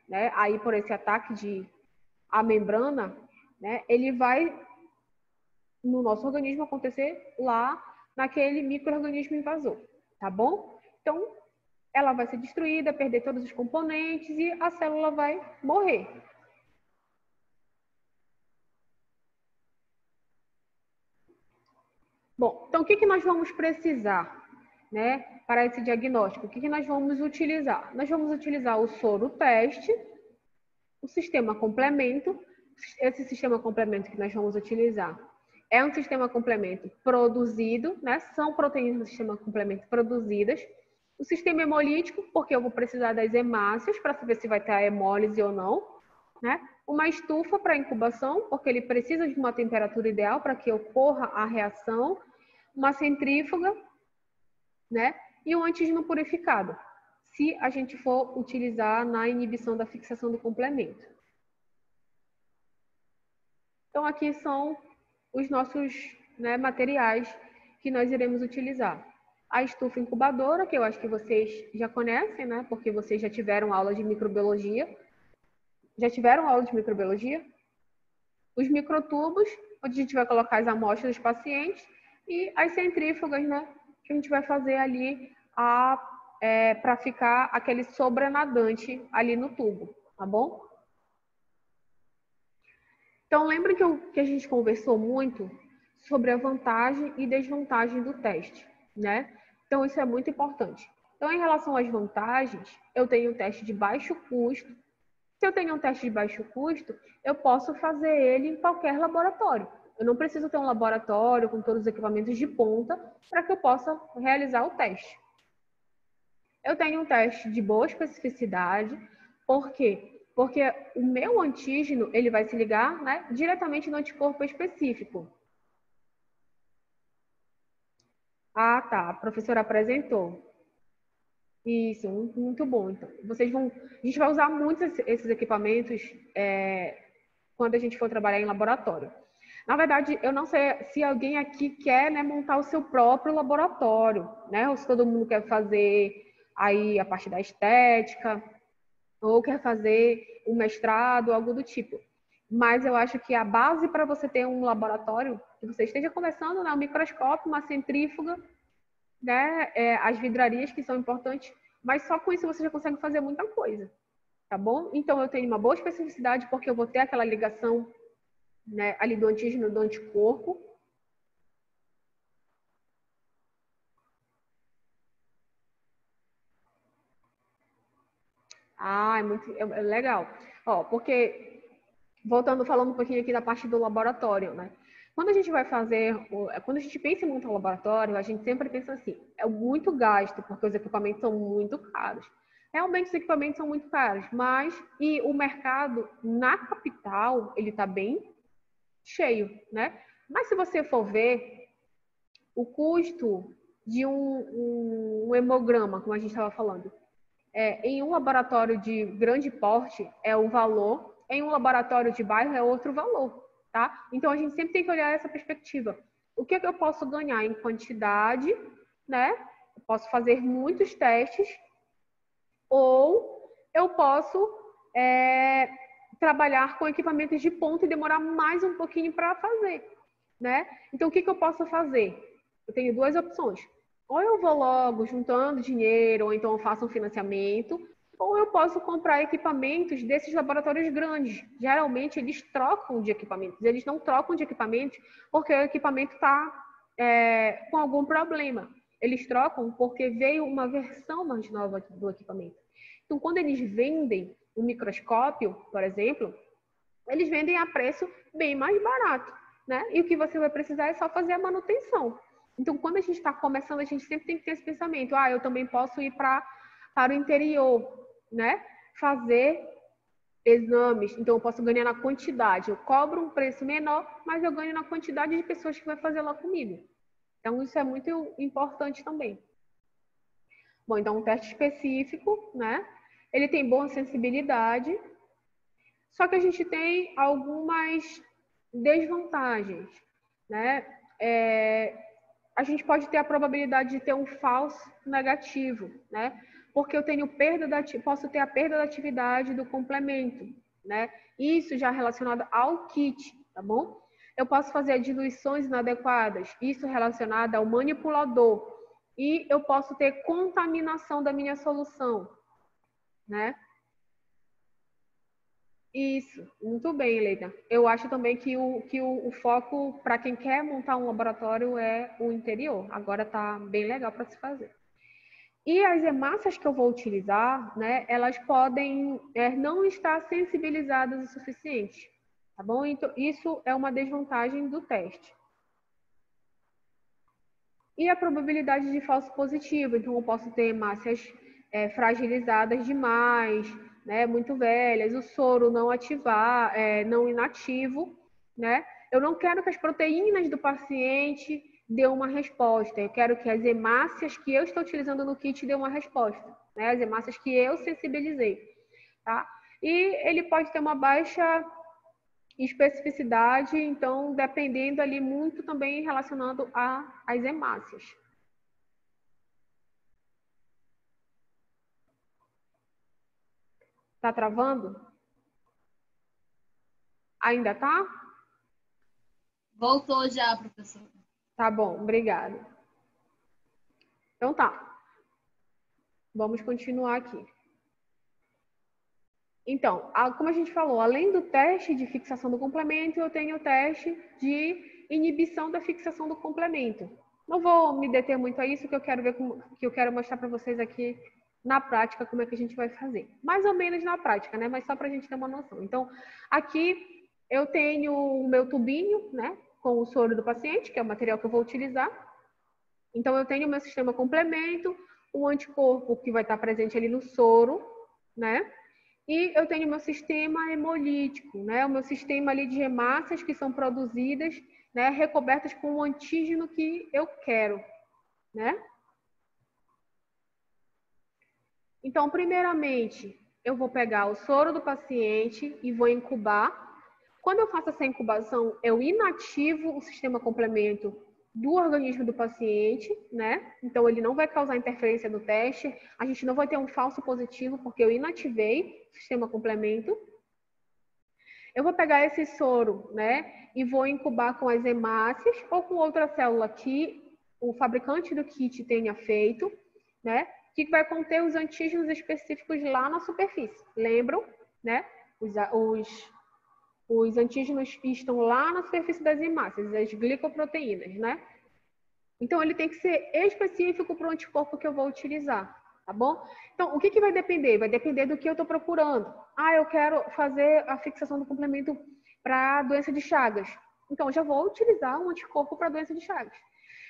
né, aí por esse ataque à membrana, né, ele vai no nosso organismo acontecer lá naquele micro-organismo invasor, tá bom? Então, ela vai ser destruída, perder todos os componentes e a célula vai morrer. Bom, então o que nós vamos precisar, né, para esse diagnóstico? O que nós vamos utilizar? Nós vamos utilizar o soro teste, o sistema complemento. Esse sistema complemento que nós vamos utilizar é um sistema complemento produzido, né? São proteínas do sistema complemento produzidas. O sistema hemolítico, porque eu vou precisar das hemácias para saber se vai ter a hemólise ou não, né? Uma estufa para incubação, porque ele precisa de uma temperatura ideal para que ocorra a reação. Uma centrífuga, né? E um antígeno purificado, se a gente for utilizar na inibição da fixação do complemento. Então, aqui são os nossos, né, materiais que nós iremos utilizar. A estufa incubadora, que eu acho que vocês já conhecem, né? Porque vocês já tiveram aula de microbiologia. Já tiveram aula de microbiologia? Os microtubos, onde a gente vai colocar as amostras dos pacientes, e as centrífugas, né? Que a gente vai fazer ali para ficar aquele sobrenadante ali no tubo, tá bom? Então, lembra que a gente conversou muito sobre a vantagem e desvantagem do teste, né? Então, isso é muito importante. Então, em relação às vantagens, eu tenho um teste de baixo custo, Se eu tenho um teste de baixo custo, eu posso fazer ele em qualquer laboratório. Eu não preciso ter um laboratório com todos os equipamentos de ponta para que eu possa realizar o teste. Eu tenho um teste de boa especificidade. Por quê? Porque o meu antígeno ele vai se ligar, né, diretamente no anticorpo específico. Ah, tá. A professora apresentou. Isso, muito bom. Então, a gente vai usar muito esses equipamentos quando a gente for trabalhar em laboratório. Na verdade, eu não sei se alguém aqui quer, né, montar o seu próprio laboratório, né? Ou se todo mundo quer fazer aí a parte da estética, ou quer fazer um mestrado, algo do tipo. Mas eu acho que a base para você ter um laboratório, que você esteja começando, né, um microscópio, uma centrífuga, né, as vidrarias que são importantes, mas só com isso você já consegue fazer muita coisa, tá bom? Então eu tenho uma boa especificidade porque eu vou ter aquela ligação, né, ali do antígeno do anticorpo. Ah, é legal. Ó, porque falando um pouquinho aqui da parte do laboratório, né? Quando a gente vai fazer, quando a gente pensa em montar um laboratório, a gente sempre pensa assim, é muito gasto, porque os equipamentos são muito caros. Realmente os equipamentos são muito caros, e o mercado na capital, ele está bem cheio, né? Mas se você for ver o custo de um hemograma, como a gente estava falando, em um laboratório de grande porte é um valor, em um laboratório de bairro é outro valor, tá? Então a gente sempre tem que olhar essa perspectiva. O que é que eu posso ganhar em quantidade, né? Eu posso fazer muitos testes, ou eu posso trabalhar com equipamentos de ponta e demorar mais um pouquinho para fazer, né? Então o que eu posso fazer? Eu tenho duas opções. Ou eu vou logo juntando dinheiro, ou então eu faço um financiamento, ou eu posso comprar equipamentos desses laboratórios grandes. Geralmente eles trocam de equipamentos, eles não trocam de equipamentos porque o equipamento está com algum problema. Eles trocam porque veio uma versão mais nova do equipamento. Então, quando eles vendem um microscópio, por exemplo, eles vendem a preço bem mais barato, né? E o que você vai precisar é só fazer a manutenção. Então, quando a gente está começando, a gente sempre tem que ter esse pensamento. Ah, eu também posso ir para o interior, né? Fazer exames. Então, eu posso ganhar na quantidade. Eu cobro um preço menor, mas eu ganho na quantidade de pessoas que vai fazer lá comigo. Então, isso é muito importante também. Bom, então, um teste específico, né? Ele tem boa sensibilidade, só que a gente tem algumas desvantagens, né? A gente pode ter a probabilidade de ter um falso negativo, né? Porque eu tenho posso ter a perda da atividade do complemento, né? Isso já relacionado ao kit, tá bom? Eu posso fazer diluições inadequadas, isso relacionado ao manipulador. E eu posso ter contaminação da minha solução, né? Isso, muito bem, Leida. Eu acho também que o foco para quem quer montar um laboratório é o interior. Agora está bem legal para se fazer. E as hemácias que eu vou utilizar, né, elas podem não estar sensibilizadas o suficiente, tá bom? Então, isso é uma desvantagem do teste. E a probabilidade de falso positivo, então eu posso ter hemácias fragilizadas demais, né, muito velhas, o soro não ativar, não inativo, né? Eu não quero que as proteínas do paciente dê uma resposta, eu quero que as hemácias que eu estou utilizando no kit dê uma resposta, né? As hemácias que eu sensibilizei, tá? E ele pode ter uma baixa especificidade, então dependendo ali muito também relacionado às hemácias. Tá travando? Ainda tá? Voltou já, professor. Tá bom, obrigada. Então tá. Vamos continuar aqui. Então, como a gente falou, além do teste de fixação do complemento, eu tenho o teste de inibição da fixação do complemento. Não vou me deter muito a isso, que eu quero mostrar para vocês aqui na prática como é que a gente vai fazer. Mais ou menos na prática, né? Mas só para a gente ter uma noção. Então, aqui eu tenho o meu tubinho, né? Com o soro do paciente, que é o material que eu vou utilizar. Então, eu tenho o meu sistema complemento, o anticorpo que vai estar presente ali no soro, né? E eu tenho o meu sistema hemolítico, né? O meu sistema ali de hemácias que são produzidas, né? Recobertas com o antígeno que eu quero, né? Então, primeiramente, eu vou pegar o soro do paciente e vou incubar. Quando eu faço essa incubação, eu inativo o sistema complemento do organismo do paciente, né? Então, ele não vai causar interferência no teste. A gente não vai ter um falso positivo, porque eu inativei o sistema complemento. Eu vou pegar esse soro, né? E vou incubar com as hemácias ou com outra célula que o fabricante do kit tenha feito, né? Que vai conter os antígenos específicos lá na superfície. Lembram, né? Os antígenos que estão lá na superfície das hemácias, as glicoproteínas, né? Então, ele tem que ser específico para o anticorpo que eu vou utilizar, tá bom? Então, o que vai depender? Vai depender do que eu estou procurando. Ah, eu quero fazer a fixação do complemento para a doença de Chagas. Então, eu já vou utilizar um anticorpo para a doença de Chagas.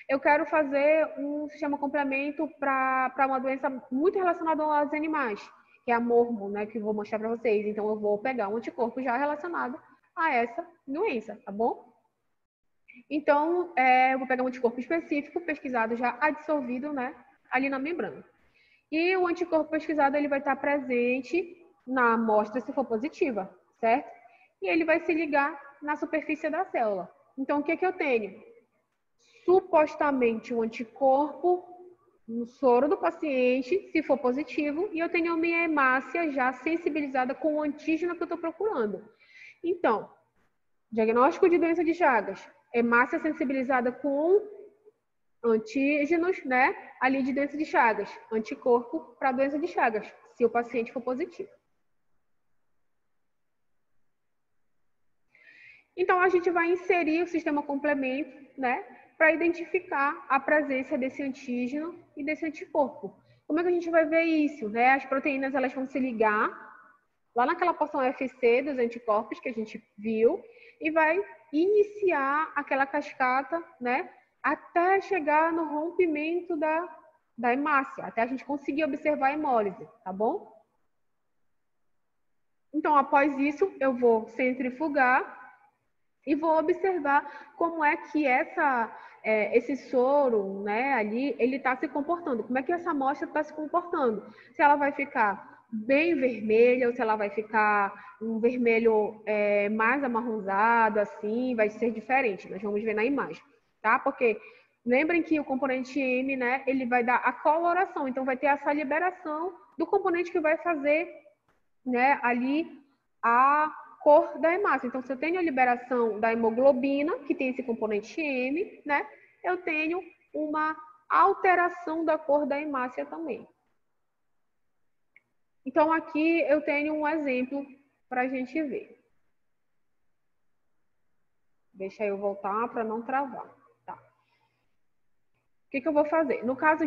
Eu quero fazer um sistema complemento para uma doença muito relacionada aos animais, que é a mormo, né, que eu vou mostrar para vocês. Então, eu vou pegar um anticorpo já relacionado a essa doença, tá bom? Então, eu vou pegar um anticorpo específico, pesquisado, já adsorvido, né, ali na membrana. E o anticorpo pesquisado, ele vai estar presente na amostra, se for positiva, certo? E ele vai se ligar na superfície da célula. Então, o que eu tenho? Supostamente um anticorpo no soro do paciente, se for positivo, e eu tenho a minha hemácia já sensibilizada com o antígeno que eu estou procurando. Então, diagnóstico de doença de Chagas, hemácia sensibilizada com antígenos, né, ali de doença de Chagas, anticorpo para doença de Chagas, se o paciente for positivo. Então, a gente vai inserir o sistema complemento, né, para identificar a presença desse antígeno e desse anticorpo. Como é que a gente vai ver isso, né? As proteínas, elas vão se ligar lá naquela porção FC dos anticorpos que a gente viu e vai iniciar aquela cascata, né, até chegar no rompimento da hemácia, até a gente conseguir observar a hemólise, tá bom? Então, após isso, eu vou centrifugar e vou observar como é que esse soro, né, ali, ele está se comportando. Como é que essa amostra está se comportando? Se ela vai ficar bem vermelha ou se ela vai ficar um vermelho mais amarronzado, assim, vai ser diferente. Nós vamos ver na imagem, tá? Porque lembrem que o componente M, né, ele vai dar a coloração. Então, vai ter essa liberação do componente que vai fazer, né, ali a cor da hemácia. Então, se eu tenho a liberação da hemoglobina, que tem esse componente M, né, eu tenho uma alteração da cor da hemácia também. Então, aqui eu tenho um exemplo para a gente ver. Deixa eu voltar para não travar. Tá. O que eu vou fazer? No caso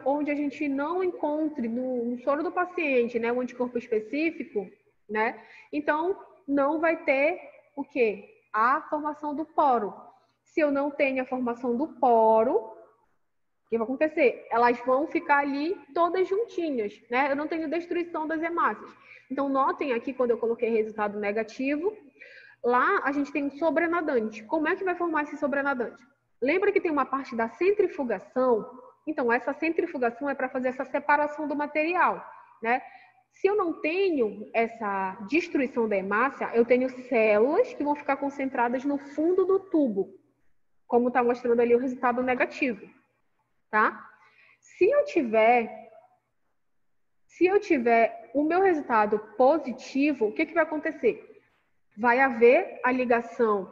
onde a gente não encontre no soro do paciente, né, o anticorpo específico, né? Então, não vai ter o quê? A formação do poro. Se eu não tenho a formação do poro, o que vai acontecer? Elas vão ficar ali todas juntinhas, né? Eu não tenho destruição das hemácias. Então, notem aqui, quando eu coloquei resultado negativo, lá a gente tem um sobrenadante. Como é que vai formar esse sobrenadante? Lembra que tem uma parte da centrifugação? Então, essa centrifugação é para fazer essa separação do material, né? Se eu não tenho essa destruição da hemácia, eu tenho células que vão ficar concentradas no fundo do tubo, como está mostrando ali o resultado negativo, tá? Se eu tiver o meu resultado positivo, o que vai acontecer? Vai haver a ligação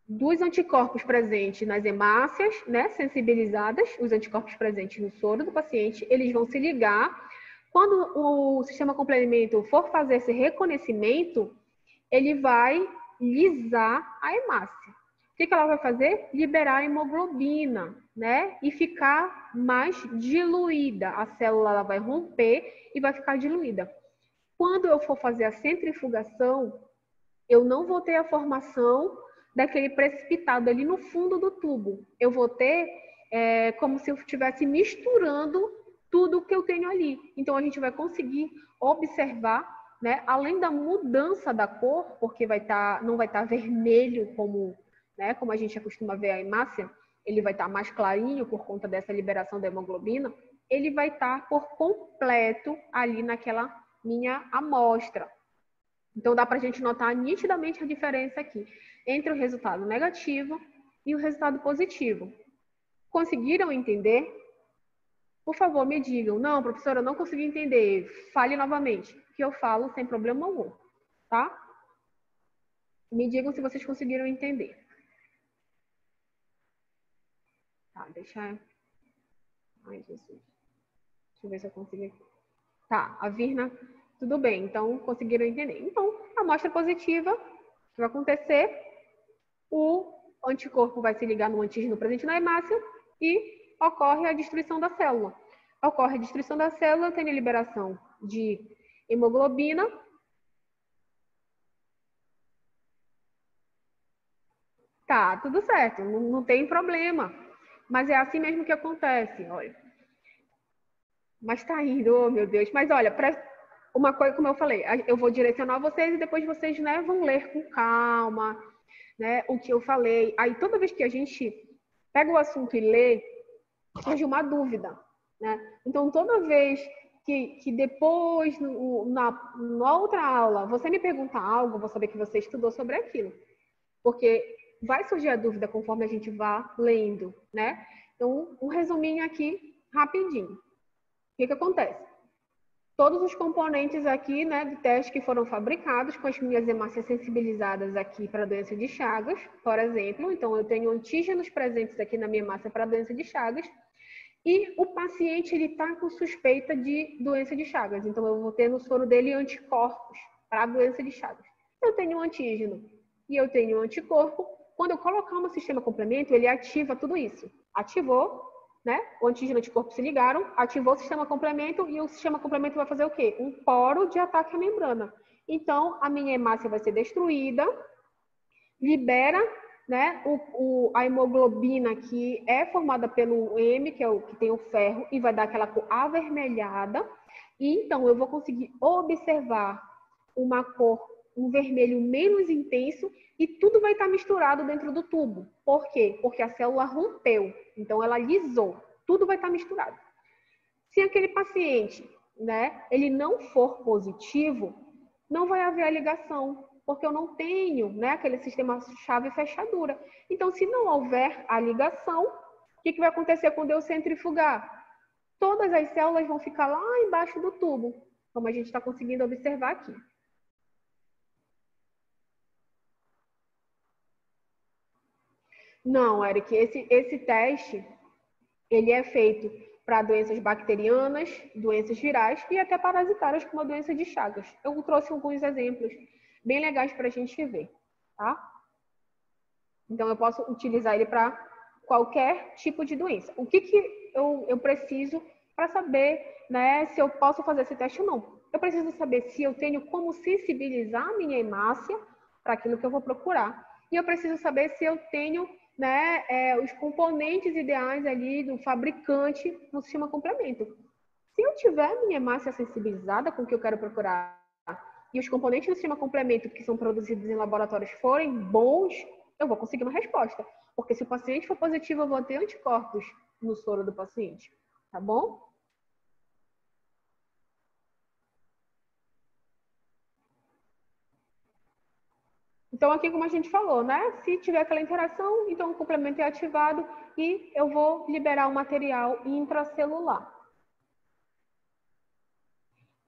dos anticorpos presentes nas hemácias, né, sensibilizadas, os anticorpos presentes no soro do paciente, eles vão se ligar. Quando o sistema complemento for fazer esse reconhecimento, ele vai lisar a hemácia. O que ela vai fazer? Liberar a hemoglobina, né? E ficar mais diluída. A célula ela vai romper e vai ficar diluída. Quando eu for fazer a centrifugação, eu não vou ter a formação daquele precipitado ali no fundo do tubo. Eu vou ter como se eu estivesse misturando tudo que eu tenho ali. Então, a gente vai conseguir observar, né, além da mudança da cor, porque não vai estar vermelho como, né, como a gente costuma ver a hemácia, ele vai estar mais clarinho por conta dessa liberação da hemoglobina, ele vai estar por completo ali naquela minha amostra. Então, dá para a gente notar nitidamente a diferença aqui entre o resultado negativo e o resultado positivo. Conseguiram entender? Por favor, me digam. Não, professora, eu não consegui entender. Fale novamente, que eu falo sem problema algum, tá? Me digam se vocês conseguiram entender. Tá, deixa... Ai, Jesus. Deixa eu ver se eu consigo aqui. Tá, a Virna, tudo bem. Então, conseguiram entender. Então, amostra positiva, o que vai acontecer? O anticorpo vai se ligar no antígeno presente na hemácia e ocorre a destruição da célula. Ocorre a destruição da célula, tem a liberação de hemoglobina. Tá, tudo certo, não tem problema. Mas é assim mesmo que acontece, olha. Mas tá indo, oh, meu Deus. Mas olha, uma coisa, como eu falei, eu vou direcionar vocês e depois vocês, né, vão ler com calma, né, o que eu falei. Aí toda vez que a gente pega o assunto e lê, surge uma dúvida, né? Então toda vez que depois, na outra aula, você me perguntar algo, eu vou saber que você estudou sobre aquilo. Porque vai surgir a dúvida conforme a gente vá lendo, né? Então, um resuminho aqui, rapidinho. O que acontece? Todos os componentes aqui, né, de teste que foram fabricados com as minhas hemácias sensibilizadas aqui para a doença de Chagas, por exemplo. Então, eu tenho antígenos presentes aqui na minha hemácia para a doença de Chagas. E o paciente ele está com suspeita de doença de Chagas. Então, eu vou ter no soro dele anticorpos para a doença de Chagas. Eu tenho um antígeno e eu tenho um anticorpo. Quando eu colocar no sistema complemento, ele ativa tudo isso. Ativou, né? O antígeno e o anticorpo se ligaram, ativou o sistema complemento e o sistema complemento vai fazer o quê? Um poro de ataque à membrana. Então, a minha hemácia vai ser destruída, libera, né, a hemoglobina que é formada pelo M, que é o que tem o ferro, e vai dar aquela cor avermelhada. E então eu vou conseguir observar uma cor, um vermelho menos intenso, e tudo vai estar misturado dentro do tubo. Por quê? Porque a célula rompeu, então ela lisou, tudo vai estar misturado. Se aquele paciente, né, ele não for positivo, não vai haver a ligação, porque eu não tenho, né, aquele sistema chave e fechadura. Então, se não houver a ligação, o que vai acontecer quando eu centrifugar? Todas as células vão ficar lá embaixo do tubo, como a gente está conseguindo observar aqui. Não, Eric, esse teste, ele é feito para doenças bacterianas, doenças virais e até parasitárias, como a doença de Chagas. Eu trouxe alguns exemplos bem legais para a gente ver, tá? Então, eu posso utilizar ele para qualquer tipo de doença. O que eu preciso para saber, né, se eu posso fazer esse teste ou não? Eu preciso saber se eu tenho como sensibilizar a minha hemácia para aquilo que eu vou procurar. E eu preciso saber se eu tenho, né, os componentes ideais ali do fabricante no sistema complemento. Se eu tiver minha hemácia sensibilizada com o que eu quero procurar e os componentes do sistema complemento que são produzidos em laboratórios forem bons, eu vou conseguir uma resposta. Porque se o paciente for positivo, eu vou ter anticorpos no soro do paciente. Tá bom? Então, aqui como a gente falou, né? Se tiver aquela interação, então o complemento é ativado e eu vou liberar o material intracelular.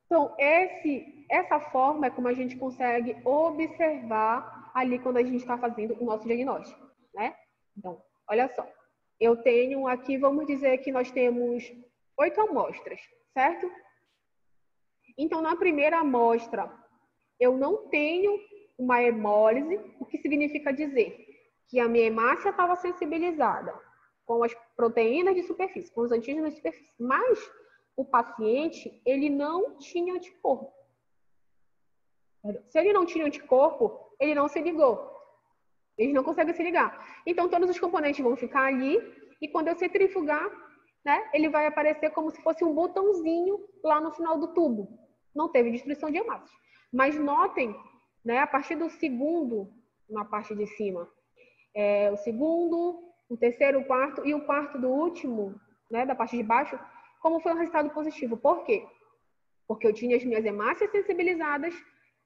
Então, essa forma é como a gente consegue observar ali quando a gente está fazendo o nosso diagnóstico, né? Então, olha só. Eu tenho aqui, vamos dizer que nós temos 8 amostras, certo? Então, na primeira amostra, eu não tenho uma hemólise, o que significa dizer? que a minha hemácia estava sensibilizada com as proteínas de superfície, com os antígenos de superfície, mas o paciente, ele não tinha anticorpo. Se ele não tinha anticorpo, ele não se ligou. Eles não conseguem se ligar. Então, todos os componentes vão ficar ali e quando eu centrifugar, né, ele vai aparecer como se fosse um botãozinho lá no final do tubo. Não teve destruição de hemácias. Mas notem, né, a partir do segundo, na parte de cima, o segundo, o terceiro, o quarto e o quarto do último, né, da parte de baixo, como foi um resultado positivo. Por quê? Porque eu tinha as minhas hemácias sensibilizadas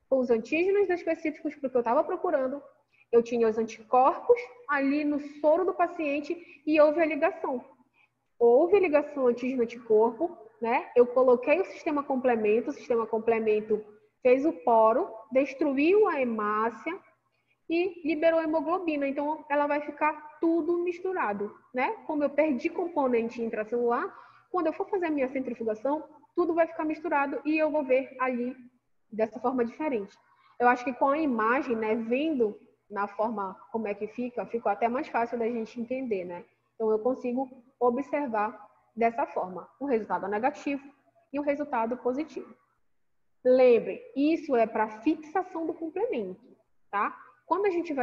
com os antígenos específicos para o que eu estava procurando, eu tinha os anticorpos ali no soro do paciente e houve a ligação. Houve a ligação antígeno-anticorpo, né? Eu coloquei o sistema complemento fez o poro, destruiu a hemácia e liberou a hemoglobina. Então, ela vai ficar tudo misturado, né? Como eu perdi componente intracelular, quando eu for fazer a minha centrifugação, tudo vai ficar misturado e eu vou ver ali dessa forma diferente. Eu acho que com a imagem, né, vendo na forma como é que fica até mais fácil da gente entender, né? Então, eu consigo observar dessa forma um resultado negativo e um resultado positivo. Lembre, isso é para fixação do complemento, tá? Quando a gente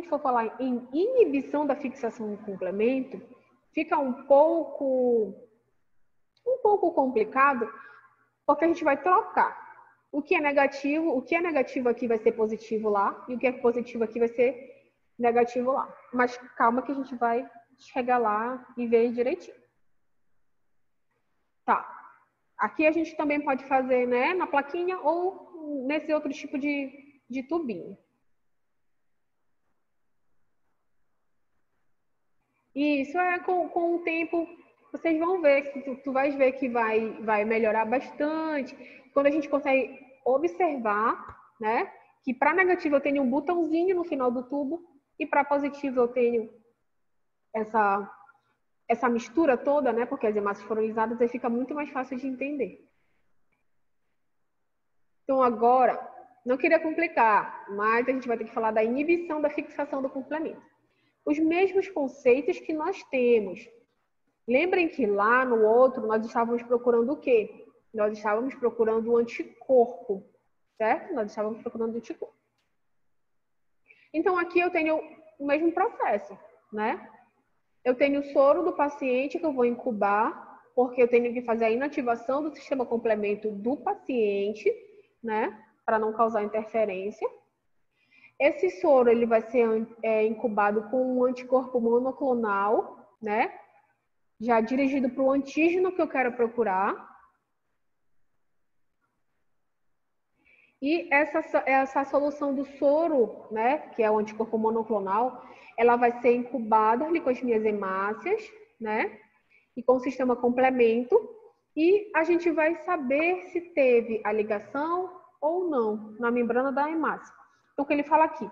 for falar em inibição da fixação do complemento, fica um pouco complicado, porque a gente vai trocar. O que é negativo aqui vai ser positivo lá, e o que é positivo aqui vai ser negativo lá. Mas calma que a gente vai chegar lá e ver direitinho. Tá. Aqui a gente também pode fazer, né, na plaquinha ou nesse outro tipo de tubinho. Isso com o tempo, vocês vão ver, tu vais ver que vai melhorar bastante. Quando a gente consegue observar, né, que para negativo eu tenho um botãozinho no final do tubo e para positivo eu tenho essa mistura toda, né, porque as hemácias foram lisadas, aí fica muito mais fácil de entender. Então agora, não queria complicar, mas a gente vai ter que falar da inibição da fixação do complemento. Os mesmos conceitos que nós temos. Lembrem que lá no outro nós estávamos procurando o quê? Nós estávamos procurando o anticorpo, certo? Nós estávamos procurando o anticorpo. Então aqui eu tenho o mesmo processo, né? Eu tenho o soro do paciente que eu vou incubar, porque eu tenho que fazer a inativação do sistema complemento do paciente, né? Para não causar interferência. Esse soro ele vai ser incubado com um anticorpo monoclonal, né? Já dirigido para o antígeno que eu quero procurar. E essa solução do soro, né, que é o anticorpo monoclonal, ela vai ser incubada ali com as minhas hemácias, né? E com o sistema complemento. E a gente vai saber se teve a ligação ou não na membrana da hemácia. Então, o que ele fala aqui?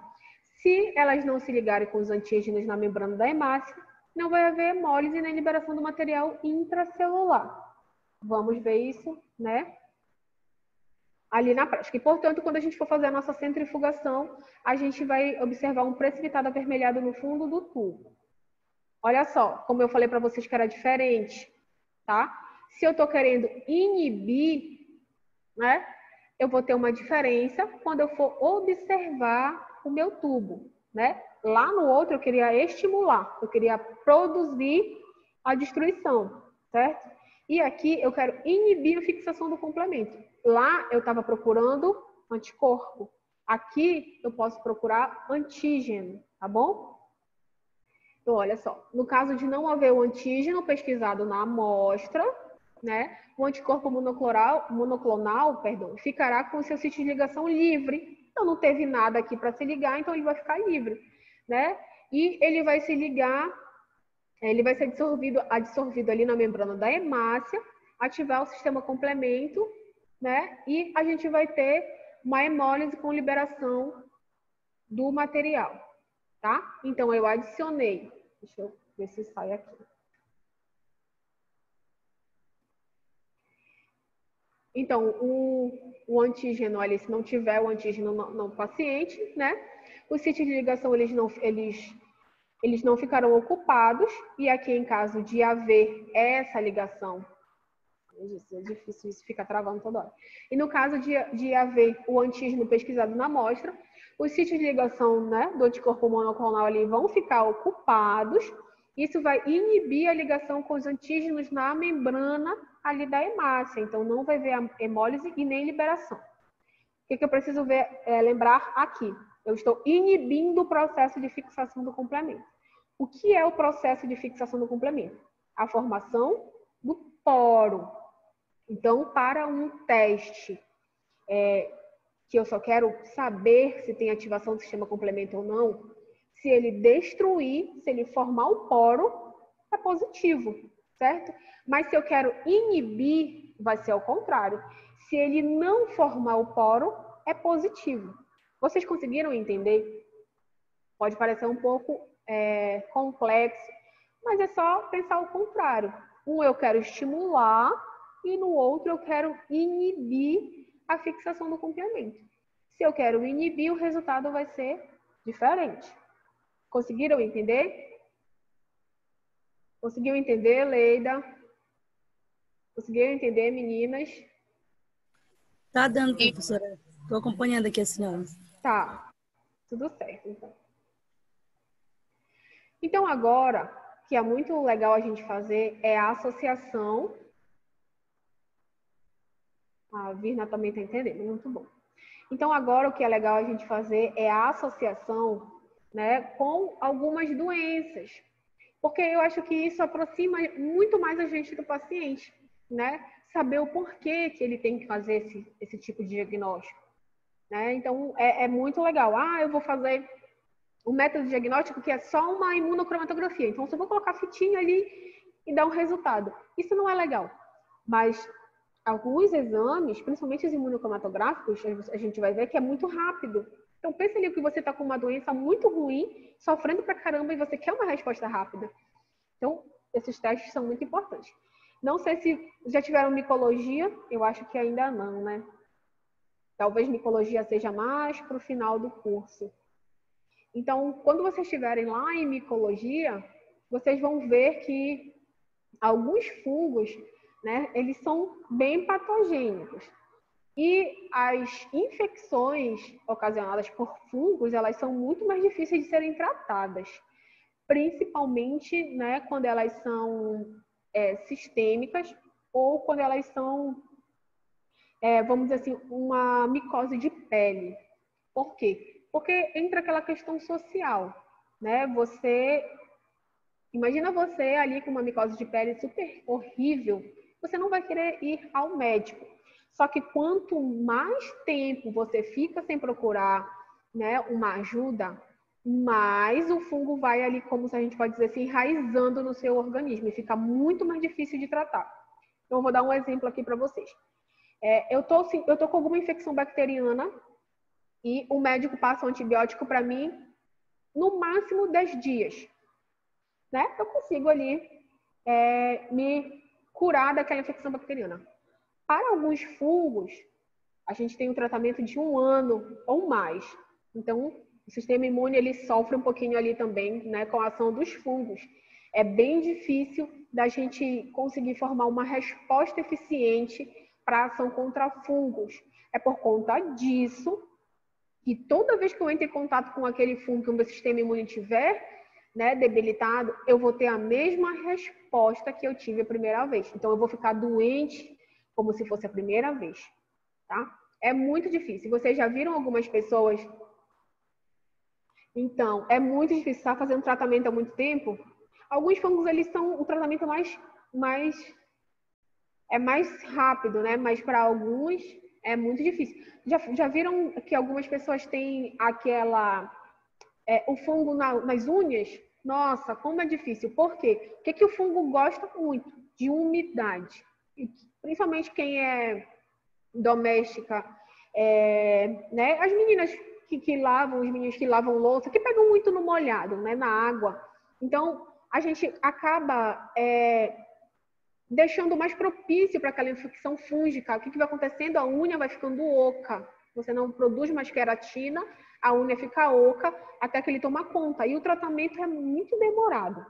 Se elas não se ligarem com os antígenos na membrana da hemácia, não vai haver hemólise nem liberação do material intracelular. Vamos ver isso, né, ali na prática. E, portanto, quando a gente for fazer a nossa centrifugação, a gente vai observar um precipitado avermelhado no fundo do tubo. Olha só, como eu falei para vocês que era diferente, tá? Se eu estou querendo inibir, né, eu vou ter uma diferença quando eu for observar o meu tubo, né? Lá no outro eu queria estimular, eu queria produzir a destruição, certo? E aqui eu quero inibir a fixação do complemento. Lá eu estava procurando anticorpo. Aqui eu posso procurar antígeno, tá bom? Então, olha só, no caso de não haver o antígeno pesquisado na amostra, né, o anticorpo monoclonal, ficará com o seu sítio de ligação livre. Então, não teve nada aqui para se ligar, então ele vai ficar livre, né? E ele vai se ligar, ele vai ser absorvido ali na membrana da hemácia, ativar o sistema complemento, né? E a gente vai ter uma hemólise com liberação do material, tá? Então, eu adicionei, deixa eu ver se sai aqui. Então, o antígeno ali, se não tiver o antígeno no paciente, né? Os sítios de ligação, eles eles não ficarão ocupados, e aqui em caso de haver essa ligação, é difícil, isso fica travando toda hora. E no caso de haver o antígeno pesquisado na amostra, os sítios de ligação, né, do anticorpo monoclonal ali vão ficar ocupados. Isso vai inibir a ligação com os antígenos na membrana ali da hemácia. Então, não vai haver hemólise e nem liberação. O que eu preciso lembrar aqui? Eu estou inibindo o processo de fixação do complemento. O que é o processo de fixação do complemento? A formação do poro. Então, para um teste que eu só quero saber se tem ativação do sistema complemento ou não, se ele destruir, se ele formar o poro, é positivo, certo? Mas se eu quero inibir, vai ser ao contrário. Se ele não formar o poro, é positivo. Vocês conseguiram entender? Pode parecer um pouco complexo, mas é só pensar o contrário. Um eu quero estimular e no outro eu quero inibir a fixação do complemento. Se eu quero inibir, o resultado vai ser diferente. Conseguiram entender? Conseguiu entender, Leida? Conseguiram entender, meninas? Tá dando, professora. Estou acompanhando aqui a senhora. Tá, tudo certo, então. Então, agora, o que é muito legal a gente fazer é a associação. A Virna também está entendendo, muito bom. Então, agora, o que é legal a gente fazer é a associação, né, com algumas doenças. Porque eu acho que isso aproxima muito mais a gente do paciente, né? Saber o porquê que ele tem que fazer esse tipo de diagnóstico, né? Então, é muito legal. Eu vou fazer um método diagnóstico que é só uma imunocromatografia. Então, só vou colocar a fitinha ali e dar um resultado. Isso não é legal. Mas alguns exames, principalmente os imunocromatográficos, a gente vai ver que é muito rápido. Então, pensa ali que você está com uma doença muito ruim, sofrendo pra caramba, e você quer uma resposta rápida. Então, esses testes são muito importantes. Não sei se já tiveram micologia, eu acho que ainda não, né? Talvez micologia seja mais para o final do curso. Então, quando vocês estiverem lá em micologia, vocês vão ver que alguns fungos, né, eles são bem patogênicos. E as infecções ocasionadas por fungos, elas são muito mais difíceis de serem tratadas. Principalmente, né, quando elas são sistêmicas ou quando elas são, vamos dizer assim, uma micose de pele. Por quê? Porque entra aquela questão social, né? Imagina você ali com uma micose de pele super horrível, você não vai querer ir ao médico. Só que quanto mais tempo você fica sem procurar, né, uma ajuda, mais o fungo vai ali, como a gente pode dizer assim, enraizando no seu organismo e fica muito mais difícil de tratar. Então, eu vou dar um exemplo aqui para vocês. Eu tô com alguma infecção bacteriana e o médico passa um antibiótico para mim no máximo 10 dias. Né? Eu consigo ali me curar daquela infecção bacteriana. Para alguns fungos, a gente tem um tratamento de 1 ano ou mais. Então, o sistema imune ele sofre um pouquinho ali também, né, com a ação dos fungos. É bem difícil da gente conseguir formar uma resposta eficiente para a ação contra fungos. É por conta disso que toda vez que eu entro em contato com aquele fungo que o meu sistema imune tiver, né, debilitado, eu vou ter a mesma resposta que eu tive a primeira vez. Então, eu vou ficar doente como se fosse a primeira vez, tá? É muito difícil. Vocês já viram algumas pessoas? Então, é muito difícil. Estar fazendo tratamento há muito tempo. Alguns fungos, eles são o tratamento mais rápido, né? Mas para alguns é muito difícil. Já viram que algumas pessoas têm o fungo nas unhas? Nossa, como é difícil. Por quê? Porque o fungo gosta muito de umidade. Principalmente quem é doméstica, né? As meninas que lavam, os meninos que lavam louça, que pegam muito no molhado, né? Na água. Então, a gente acaba deixando mais propício para aquela infecção fúngica. O que vai acontecendo? A unha vai ficando oca. Você não produz mais queratina, a unha fica oca até que ele toma conta. E o tratamento é muito demorado.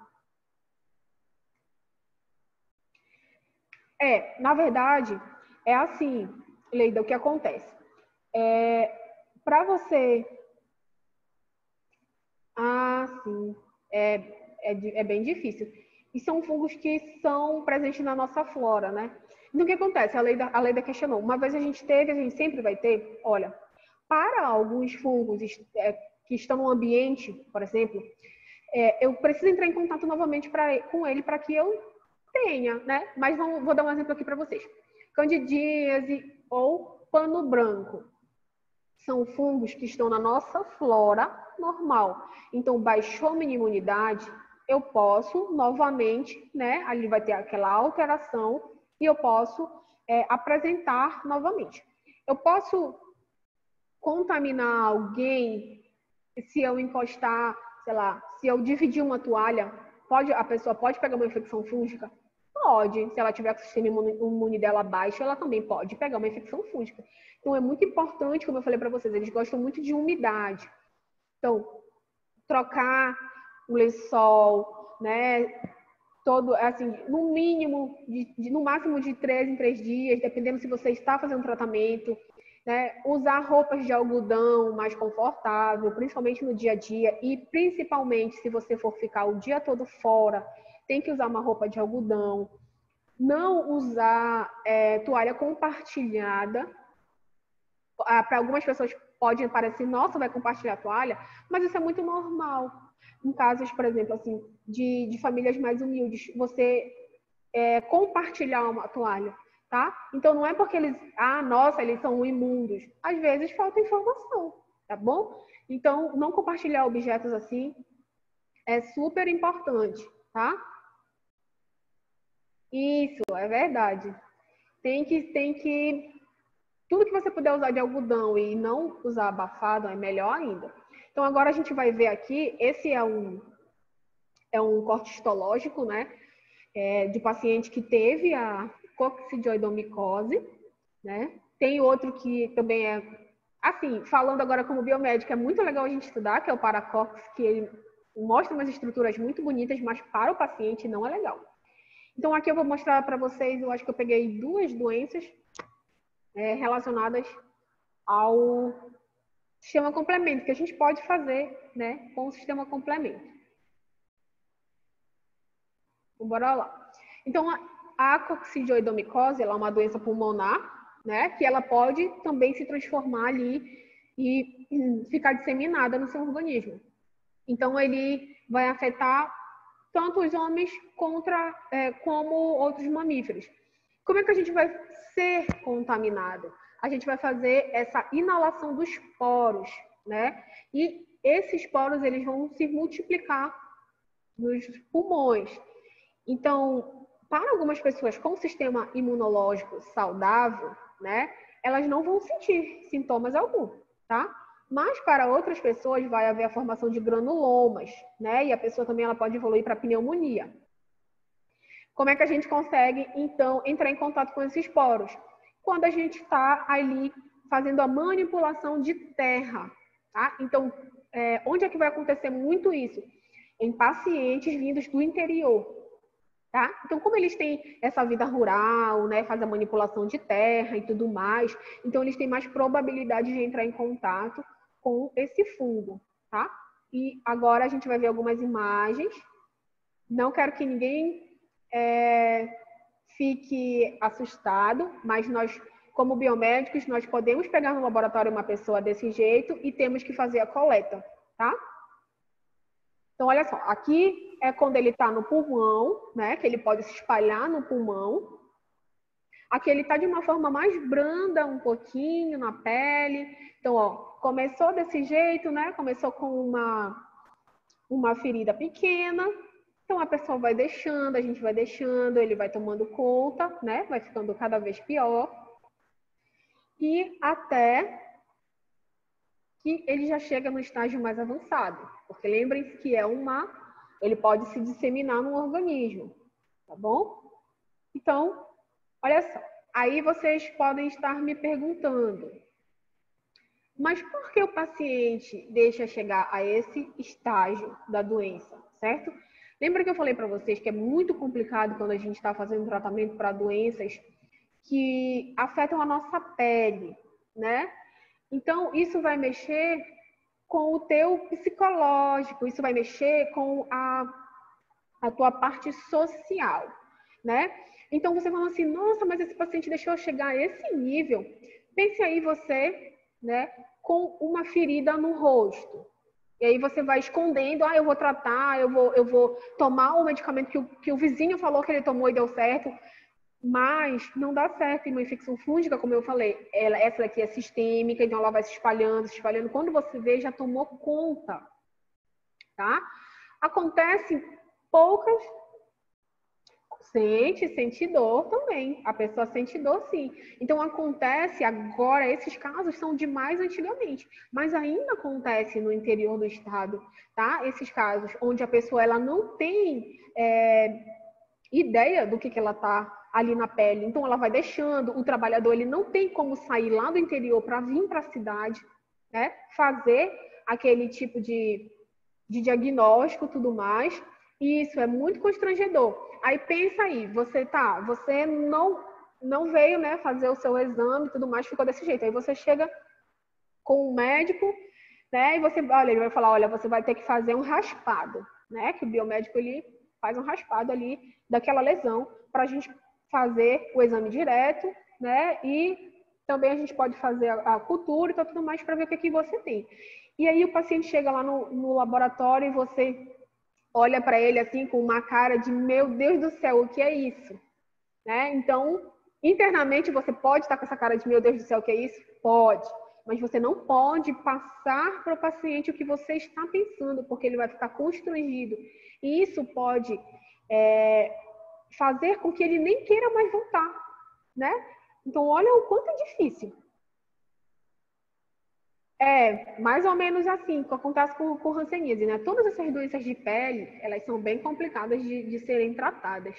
Na verdade, é assim, Leida, o que acontece? Para você... sim. É bem difícil. E são fungos que são presentes na nossa flora, né? Então, o que acontece? A Leida questionou. Uma vez a gente teve, a gente sempre vai ter. Olha, para alguns fungos que estão no ambiente, por exemplo, eu preciso entrar em contato novamente com ele para que eu tenha, né? Mas vou dar um exemplo aqui para vocês. Candidíase ou pano branco. São fungos que estão na nossa flora normal. Então, baixou minha imunidade, eu posso novamente, né? Ali vai ter aquela alteração e eu posso apresentar novamente. Eu posso contaminar alguém se eu encostar, sei lá, se eu dividir uma toalha, a pessoa pode pegar uma infecção fúngica? Pode. Se ela tiver com o sistema imune dela baixo, ela também pode pegar uma infecção fúngica. Então, é muito importante, como eu falei para vocês, eles gostam muito de umidade. Então, trocar o lençol, né? Todo, assim, no mínimo, no máximo de 3 em 3 dias, dependendo se você está fazendo tratamento, né? Usar roupas de algodão mais confortável, principalmente no dia a dia, e principalmente se você for ficar o dia todo fora, tem que usar uma roupa de algodão. Não usar toalha compartilhada. Para algumas pessoas pode parecer, nossa, vai compartilhar a toalha, mas isso é muito normal. Em casos, por exemplo, assim, de famílias mais humildes, você compartilhar uma toalha, tá? Então, não é porque eles, nossa, eles são imundos. Às vezes, falta informação, tá bom? Então, não compartilhar objetos assim é super importante, tá? Isso, é verdade. Tem que... Tudo que você puder usar de algodão e não usar abafado é melhor ainda. Então, agora a gente vai ver aqui, esse é um corte histológico, né? De paciente que teve a coccidioidomicose, né? Tem outro que também assim, falando agora como biomédica, é muito legal a gente estudar, que é o paracox, que ele mostra umas estruturas muito bonitas, mas para o paciente não é legal. Então, aqui eu vou mostrar para vocês, eu acho que eu peguei 2 doenças relacionadas ao sistema complemento, que a gente pode fazer, né, com o sistema complemento. Então, bora lá. Então, a coccidioidomicose, ela é uma doença pulmonar, né, que ela pode também se transformar ali e ficar disseminada no seu organismo. Então, ele vai afetar tanto os homens como outros mamíferos. Como é que a gente vai ser contaminado? A gente vai fazer essa inalação dos poros, né? E esses poros, eles vão se multiplicar nos pulmões. Então, para algumas pessoas com sistema imunológico saudável, né? Elas não vão sentir sintomas algum, tá? Mas para outras pessoas vai haver a formação de granulomas, né? E a pessoa também ela pode evoluir para pneumonia. Como é que a gente consegue, então, entrar em contato com esses poros? Quando a gente está ali fazendo a manipulação de terra, tá? Então, onde é que vai acontecer muito isso? Em pacientes vindos do interior, tá? Então, como eles têm essa vida rural, né? Faz a manipulação de terra e tudo mais, então eles têm mais probabilidade de entrar em contato com esse fungo, tá? E agora a gente vai ver algumas imagens. Não quero que ninguém fique assustado, mas nós, como biomédicos, nós podemos pegar no laboratório uma pessoa desse jeito e temos que fazer a coleta, tá? Então, olha só, aqui é quando ele está no pulmão, né? Que ele pode se espalhar no pulmão. Aqui ele está de uma forma mais branda, um pouquinho na pele. Então, ó, começou desse jeito, né? Começou com uma ferida pequena. Então, a pessoa vai deixando, a gente vai deixando, ele vai tomando conta, né? Vai ficando cada vez pior. E até que ele já chega no estágio mais avançado. Porque lembrem-se que ele pode se disseminar no organismo, tá bom? Então, olha só. Aí vocês podem estar me perguntando, Mas por que o paciente deixa chegar a esse estágio da doença, certo? Lembra que eu falei para vocês que é muito complicado quando a gente está fazendo tratamento para doenças que afetam a nossa pele, né? Então, isso vai mexer com o teu psicológico, isso vai mexer com a tua parte social, né? Então, você fala assim, nossa, mas esse paciente deixou eu chegar a esse nível. Pense aí você, né, com uma ferida no rosto. E aí você vai escondendo, eu vou tratar, eu vou tomar o medicamento que o vizinho falou que ele tomou e deu certo. Mas não dá certo em uma infecção fúngica, como eu falei. Essa daqui é sistêmica, então ela vai se espalhando, se espalhando. Quando você vê, já tomou conta, tá? Acontece poucas. Sente dor também. A pessoa sente dor, sim. Então, acontece agora, esses casos são demais antigamente, mas ainda acontece no interior do estado, tá? Esses casos onde a pessoa ela não tem ideia do que ela tá ali na pele. Então, ela vai deixando. O trabalhador ele não tem como sair lá do interior para vir para a cidade, né? Fazer aquele tipo de diagnóstico, tudo mais. E isso é muito constrangedor. Aí pensa aí, você não veio, né, fazer o seu exame e tudo mais, ficou desse jeito. Aí você chega com o médico, né, e ele vai falar, olha, você vai ter que fazer um raspado, né, que o biomédico ele faz um raspado ali daquela lesão para a gente fazer o exame direto, né, e também a gente pode fazer a cultura e tudo mais para ver o que você tem. E aí o paciente chega lá no laboratório e você olha para ele assim com uma cara de meu Deus do céu, o que é isso? Né? Então, internamente você pode estar com essa cara de meu Deus do céu, o que é isso? Pode. Mas você não pode passar para o paciente o que você está pensando, porque ele vai ficar constrangido. E isso pode fazer com que ele nem queira mais voltar, né? Então, olha o quanto é difícil. Mais ou menos assim, que acontece com hanseníase, né? Todas essas doenças de pele, elas são bem complicadas de serem tratadas.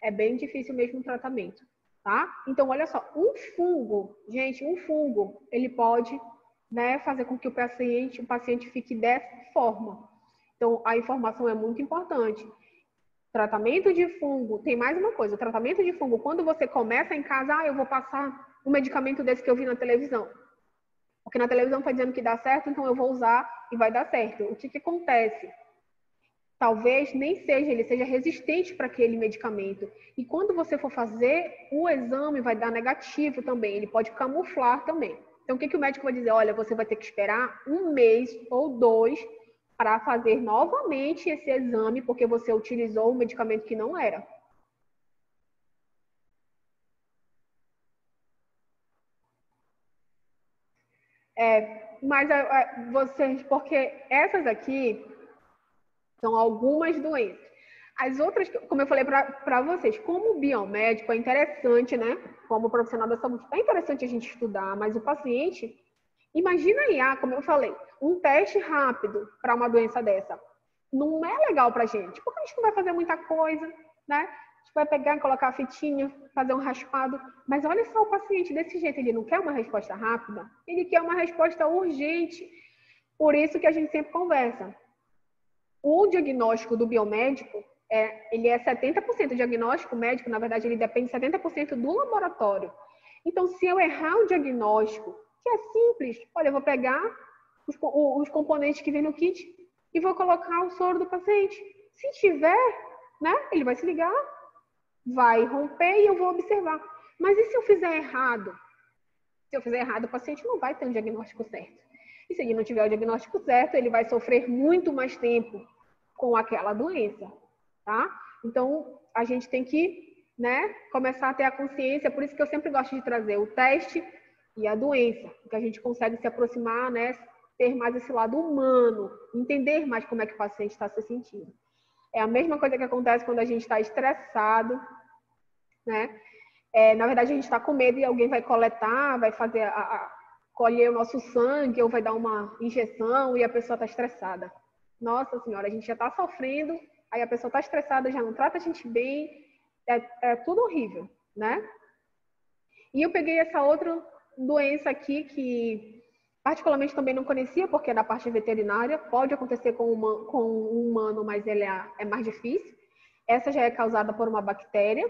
É bem difícil mesmo o tratamento, tá? Então, olha só, um fungo, ele pode, né, fazer com que o paciente fique dessa forma. Então, a informação é muito importante. Tratamento de fungo, tem mais uma coisa, o tratamento de fungo, quando você começa em casa, eu vou passar um medicamento desse que eu vi na televisão. Porque na televisão está dizendo que dá certo, então eu vou usar e vai dar certo. O que acontece? Talvez nem ele seja resistente para aquele medicamento. E quando você for fazer o exame, vai dar negativo também. Ele pode camuflar também. Então, o que o médico vai dizer? Olha, você vai ter que esperar 1 mês ou 2 para fazer novamente esse exame, porque você utilizou um medicamento que não era. Mas vocês, porque essas aqui são algumas doenças. As outras, como eu falei para vocês, como biomédico é interessante, né? Como profissional da saúde, é interessante a gente estudar, mas o paciente, imagina aí, como eu falei, um teste rápido para uma doença dessa. Não é legal para a gente, porque a gente não vai fazer muita coisa, né? A gente vai pegar, colocar a fitinha, fazer um raspado. Mas olha só o paciente desse jeito, ele não quer uma resposta rápida, ele quer uma resposta urgente. Por isso que a gente sempre conversa. O diagnóstico do biomédico, ele é 70% diagnóstico médico, na verdade, ele depende 70% do laboratório. Então, se eu errar o diagnóstico, que é simples, olha, eu vou pegar os componentes que vem no kit e vou colocar o soro do paciente. Se tiver, né, ele vai se ligar, vai romper e eu vou observar. Mas e se eu fizer errado? Se eu fizer errado, o paciente não vai ter um diagnóstico certo. E se ele não tiver o diagnóstico certo, ele vai sofrer muito mais tempo com aquela doença, tá? Então, a gente tem que, né, começar a ter a consciência, por isso que eu sempre gosto de trazer o teste e a doença, porque a gente consegue se aproximar, né, ter mais esse lado humano, entender mais como é que o paciente está se sentindo. É a mesma coisa que acontece quando a gente está estressado, né? Na verdade, a gente está com medo e alguém vai coletar, vai fazer colher o nosso sangue ou vai dar uma injeção e a pessoa está estressada. Nossa senhora, a gente já está sofrendo, aí a pessoa está estressada, já não trata a gente bem, é tudo horrível, né? E eu peguei essa outra doença aqui que Particularmente também não conhecia, porque é da parte veterinária. Pode acontecer com um humano, mas ele é mais difícil. Essa já é causada por uma bactéria,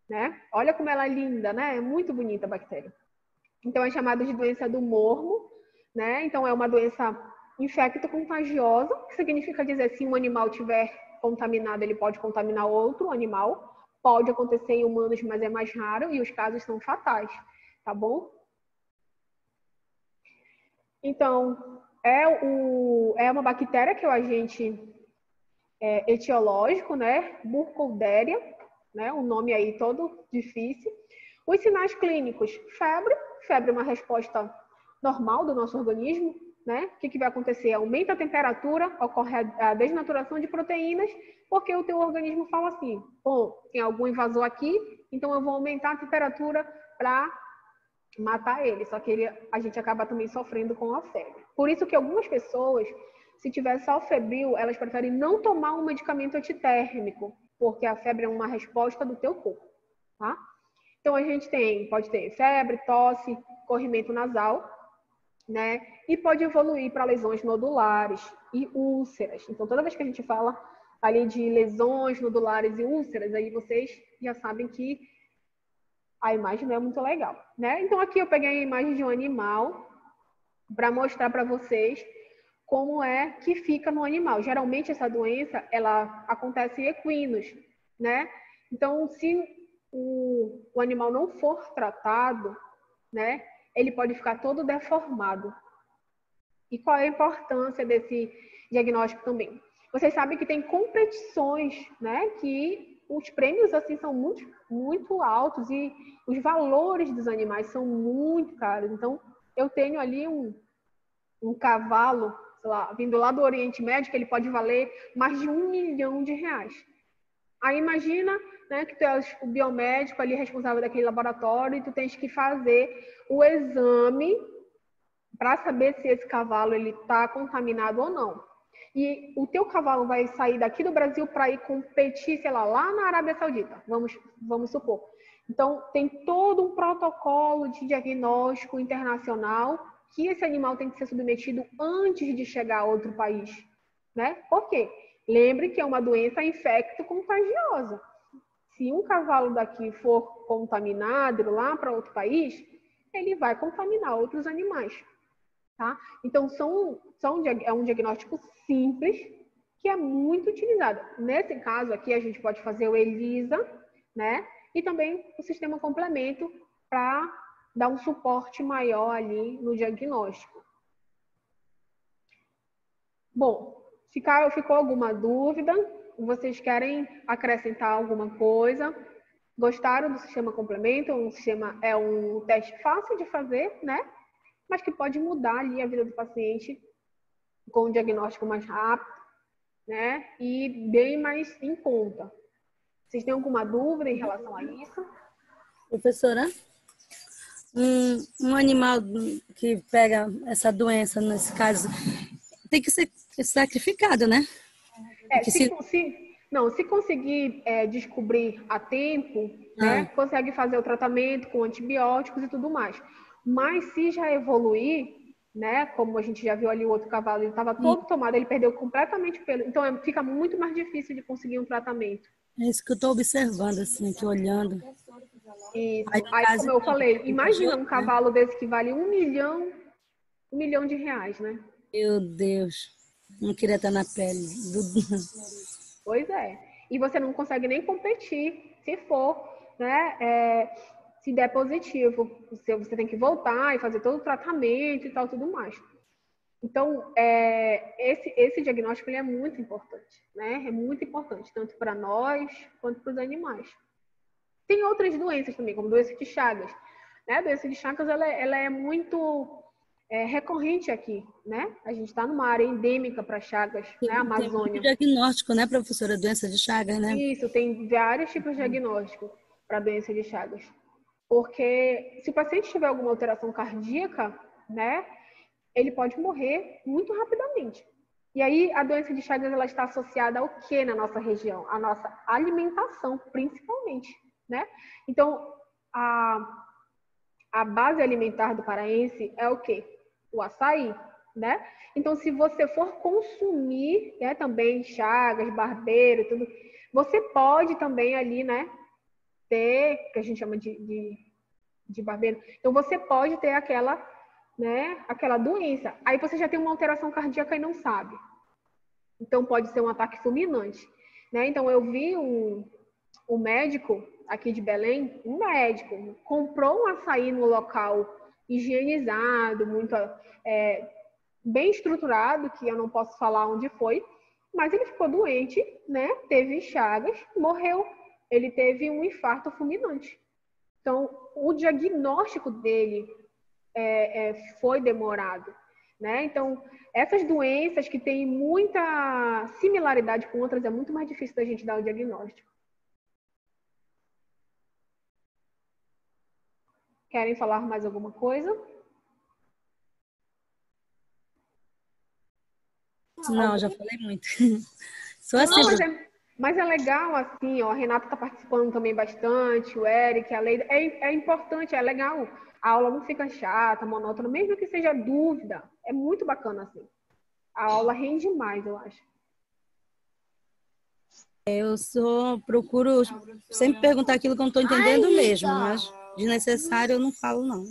né? Olha como ela é linda, né? É muito bonita a bactéria. Então, é chamada de doença do mormo, né? Então, é uma doença infecto-contagiosa, que significa dizer, se um animal tiver contaminado, ele pode contaminar outro animal. Pode acontecer em humanos, mas é mais raro e os casos são fatais, tá bom? Então, é uma bactéria que é o agente etiológico, né? Burkholderia, né? Um nome aí todo difícil. Os sinais clínicos, febre é uma resposta normal do nosso organismo, né? O que vai acontecer? Aumenta a temperatura, ocorre a desnaturação de proteínas, porque o teu organismo fala assim, bom, tem algum invasor aqui, então eu vou aumentar a temperatura para matar ele, só que a gente acaba também sofrendo com a febre. Por isso que algumas pessoas, se tiver só febril, elas preferem não tomar um medicamento antitérmico, porque a febre é uma resposta do teu corpo, tá? Então, a gente pode ter febre, tosse, corrimento nasal, né? E pode evoluir para lesões nodulares e úlceras. Então, toda vez que a gente fala ali de lesões nodulares e úlceras, aí vocês já sabem que a imagem não é muito legal, né? Então, aqui eu peguei a imagem de um animal para mostrar para vocês como é que fica no animal. Geralmente, essa doença, ela acontece em equinos, né? Então, se o animal não for tratado, né, ele pode ficar todo deformado. E qual é a importância desse diagnóstico também? Vocês sabem que tem competições, né, que os prêmios assim são muito, muito altos e os valores dos animais são muito caros. Então, eu tenho ali um cavalo, sei lá, vindo lá do Oriente Médio, que ele pode valer mais de R$1 milhão. Aí imagina, né, que tu és o biomédico ali responsável daquele laboratório e tu tens que fazer o exame para saber se esse cavalo ele está contaminado ou não. E o teu cavalo vai sair daqui do Brasil para ir competir, sei lá na Arábia Saudita, vamos supor. Então, tem todo um protocolo de diagnóstico internacional que esse animal tem que ser submetido antes de chegar a outro país, né? Por quê? Lembre que é uma doença infecto-contagiosa. Se um cavalo daqui for contaminado lá para outro país, ele vai contaminar outros animais, tá? Então, é um diagnóstico simples que é muito utilizado. Nesse caso aqui, a gente pode fazer o ELISA, né? E também o sistema complemento para dar um suporte maior ali no diagnóstico. Bom, ficou alguma dúvida? Vocês querem acrescentar alguma coisa? Gostaram do sistema complemento? É um teste fácil de fazer, né? Mas que pode mudar ali a vida do paciente com um diagnóstico mais rápido, né? E bem mais em conta. Vocês têm alguma dúvida em relação a isso? Professora, um animal que pega essa doença, nesse caso, tem que ser sacrificado, né? Se conseguir descobrir a tempo, né, consegue fazer o tratamento com antibióticos e tudo mais. Mas se já evoluir, né, como a gente já viu ali o outro cavalo, ele estava todo tomado, ele perdeu completamente o pelo. Então fica muito mais difícil de conseguir um tratamento. É isso que eu estou observando, assim, aqui olhando. Isso. Aí como eu falei, imagina um cavalo desse que vale R$1 milhão, né? Meu Deus, não queria estar na pele. Pois é. E você não consegue nem competir se for, né? Se der positivo. Você tem que voltar e fazer todo o tratamento e tal, tudo mais. Então, esse diagnóstico ele é muito importante, né? É muito importante, tanto para nós quanto para os animais. Tem outras doenças também, como doença de Chagas. Né? A doença de Chagas ela é muito recorrente aqui, né? A gente está numa área endêmica para Chagas, né? Amazônia. Tem diagnóstico, né, professora? Doença de Chagas, né? Isso, tem vários tipos de diagnóstico para doença de Chagas. Porque se o paciente tiver alguma alteração cardíaca, né, ele pode morrer muito rapidamente. E aí a doença de Chagas ela está associada ao que na nossa região? A nossa alimentação, principalmente, né? Então, a base alimentar do paraense é o quê? o açaí, né? Então, se você for consumir, né, também Chagas, Barbeiro, tudo, você pode também ali, né, ter, que a gente chama de barbeiro. Então, você pode ter aquela, né, aquela doença. Aí você já tem uma alteração cardíaca e não sabe. Então, pode ser um ataque fulminante, né? Então, eu vi um médico aqui de Belém, um médico, comprou um açaí no local higienizado, muito bem estruturado, que eu não posso falar onde foi, mas ele ficou doente, né? Teve chagas, morreu. Ele teve um infarto fulminante. Então, o diagnóstico dele foi demorado, né? Então, essas doenças que têm muita similaridade com outras, é muito mais difícil da gente dar o diagnóstico. Querem falar mais alguma coisa? Não, já falei muito. Sou assim, Não, mas é legal, assim, ó, a Renata está participando também bastante, o Eric, a Leida. É importante, é legal. A aula não fica chata, monótona, mesmo que seja dúvida. É muito bacana, assim. A aula rende mais, eu acho. procuro sempre perguntar aquilo que eu não estou entendendo mesmo, mas desnecessário eu não falo, não.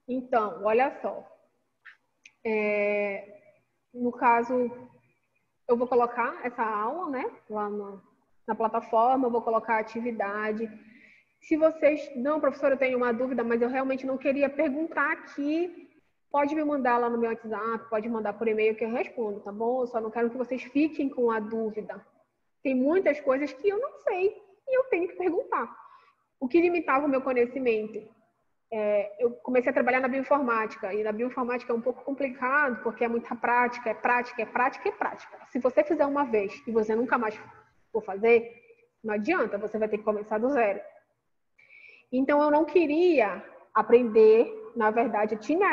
Então, olha só. No caso, eu vou colocar essa aula, né, lá na plataforma, eu vou colocar a atividade. Se vocês, não, professora, eu tenho uma dúvida, mas eu realmente não queria perguntar aqui, pode me mandar lá no meu WhatsApp, pode mandar por e-mail que eu respondo, tá bom? Eu só não quero que vocês fiquem com a dúvida. Tem muitas coisas que eu não sei e eu tenho que perguntar. O que limitava o meu conhecimento? Eu comecei a trabalhar na bioinformática, e na bioinformática é um pouco complicado, porque é muita prática, é prática, é prática, é prática. Se você fizer uma vez e você nunca mais for fazer, não adianta, você vai ter que começar do zero. Então, eu não queria aprender, na verdade, eu tinha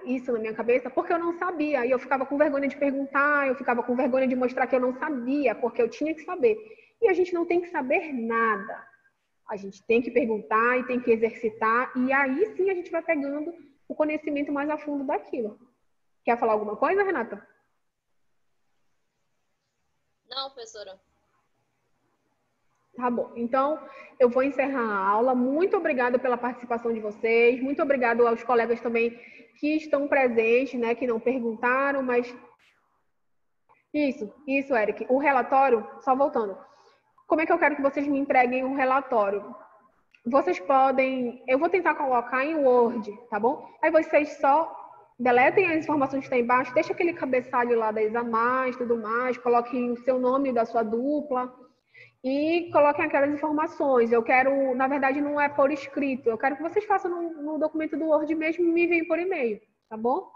isso na minha cabeça, porque eu não sabia, e eu ficava com vergonha de perguntar, eu ficava com vergonha de mostrar que eu não sabia, porque eu tinha que saber. E a gente não tem que saber nada. A gente tem que perguntar e tem que exercitar, e aí sim a gente vai pegando o conhecimento mais a fundo daquilo. Quer falar alguma coisa, Renata? Não, professora. Tá bom. Então, eu vou encerrar a aula. Muito obrigada pela participação de vocês. Muito obrigado aos colegas também que estão presentes, né, que não perguntaram, mas... Isso, Eric. O relatório, só voltando. Como é que eu quero que vocês me entreguem um relatório? Vocês podem... Eu vou tentar colocar em Word, tá bom? Aí vocês só deletem as informações que estão embaixo, deixa aquele cabeçalho lá da Examais, tudo mais, coloquem o seu nome da sua dupla e coloquem aquelas informações. Eu quero, na verdade, não é por escrito, eu quero que vocês façam no documento do Word mesmo e me enviem por e-mail, tá bom?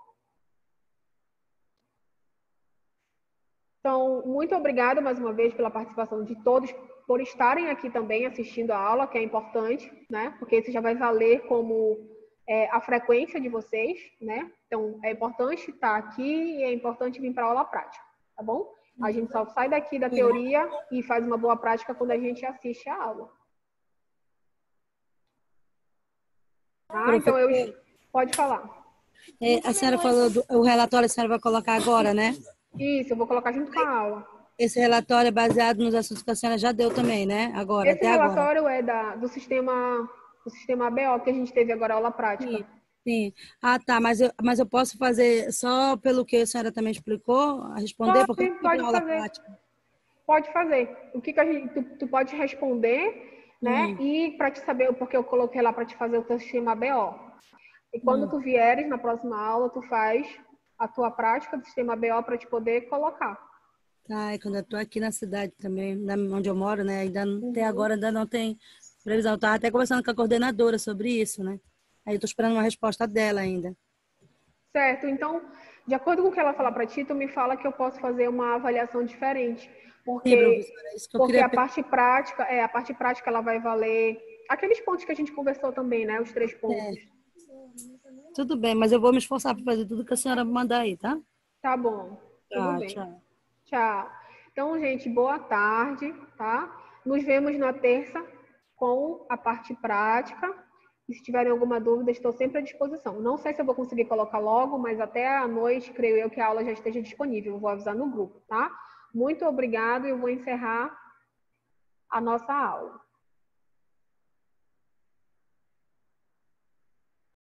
Então, muito obrigada mais uma vez pela participação de todos, por estarem aqui também assistindo a aula, que é importante, né? Porque isso já vai valer como a frequência de vocês, né? Então, é importante estar aqui e é importante vir para a aula prática, tá bom? A gente só sai daqui da teoria e faz uma boa prática quando a gente assiste a aula. Tá? Então, pode falar. A senhora falou o relatório, a senhora vai colocar agora, né? Isso, eu vou colocar junto com a aula. Esse relatório é baseado nos assuntos que a senhora já deu também, né? Agora, Esse até relatório agora. é do sistema ABO, que a gente teve agora aula prática. Sim. Ah, tá. Mas eu posso fazer só pelo que a senhora também explicou, a responder? Porque eu Pode aula fazer. prática. Pode fazer. O que tu pode responder, né? E para te saber, porque eu coloquei lá para te fazer o teu sistema ABO. E quando tu vieres na próxima aula, tu faz a tua prática do sistema ABO para te poder colocar. Tá, e quando eu tô aqui na cidade também, onde eu moro, né? Até agora ainda não tem previsão. Eu tava até conversando com a coordenadora sobre isso, né? Aí eu tô esperando uma resposta dela ainda. Certo. Então, de acordo com o que ela falar para ti, tu me fala que eu posso fazer uma avaliação diferente. Porque, Sim, professora, é isso que eu queria... a parte prática ela vai valer aqueles pontos que a gente conversou também, né? Os 3 pontos. Tudo bem, mas eu vou me esforçar para fazer tudo que a senhora mandar aí, tá? Tá bom. Tudo bem. Tchau. Tchau. Então, gente, boa tarde, tá? Nos vemos na terça com a parte prática E se tiverem alguma dúvida, estou sempre à disposição. Não sei se eu vou conseguir colocar logo, mas até à noite, creio eu que a aula já esteja disponível. Eu vou avisar no grupo, tá? Muito obrigado e eu vou encerrar a nossa aula.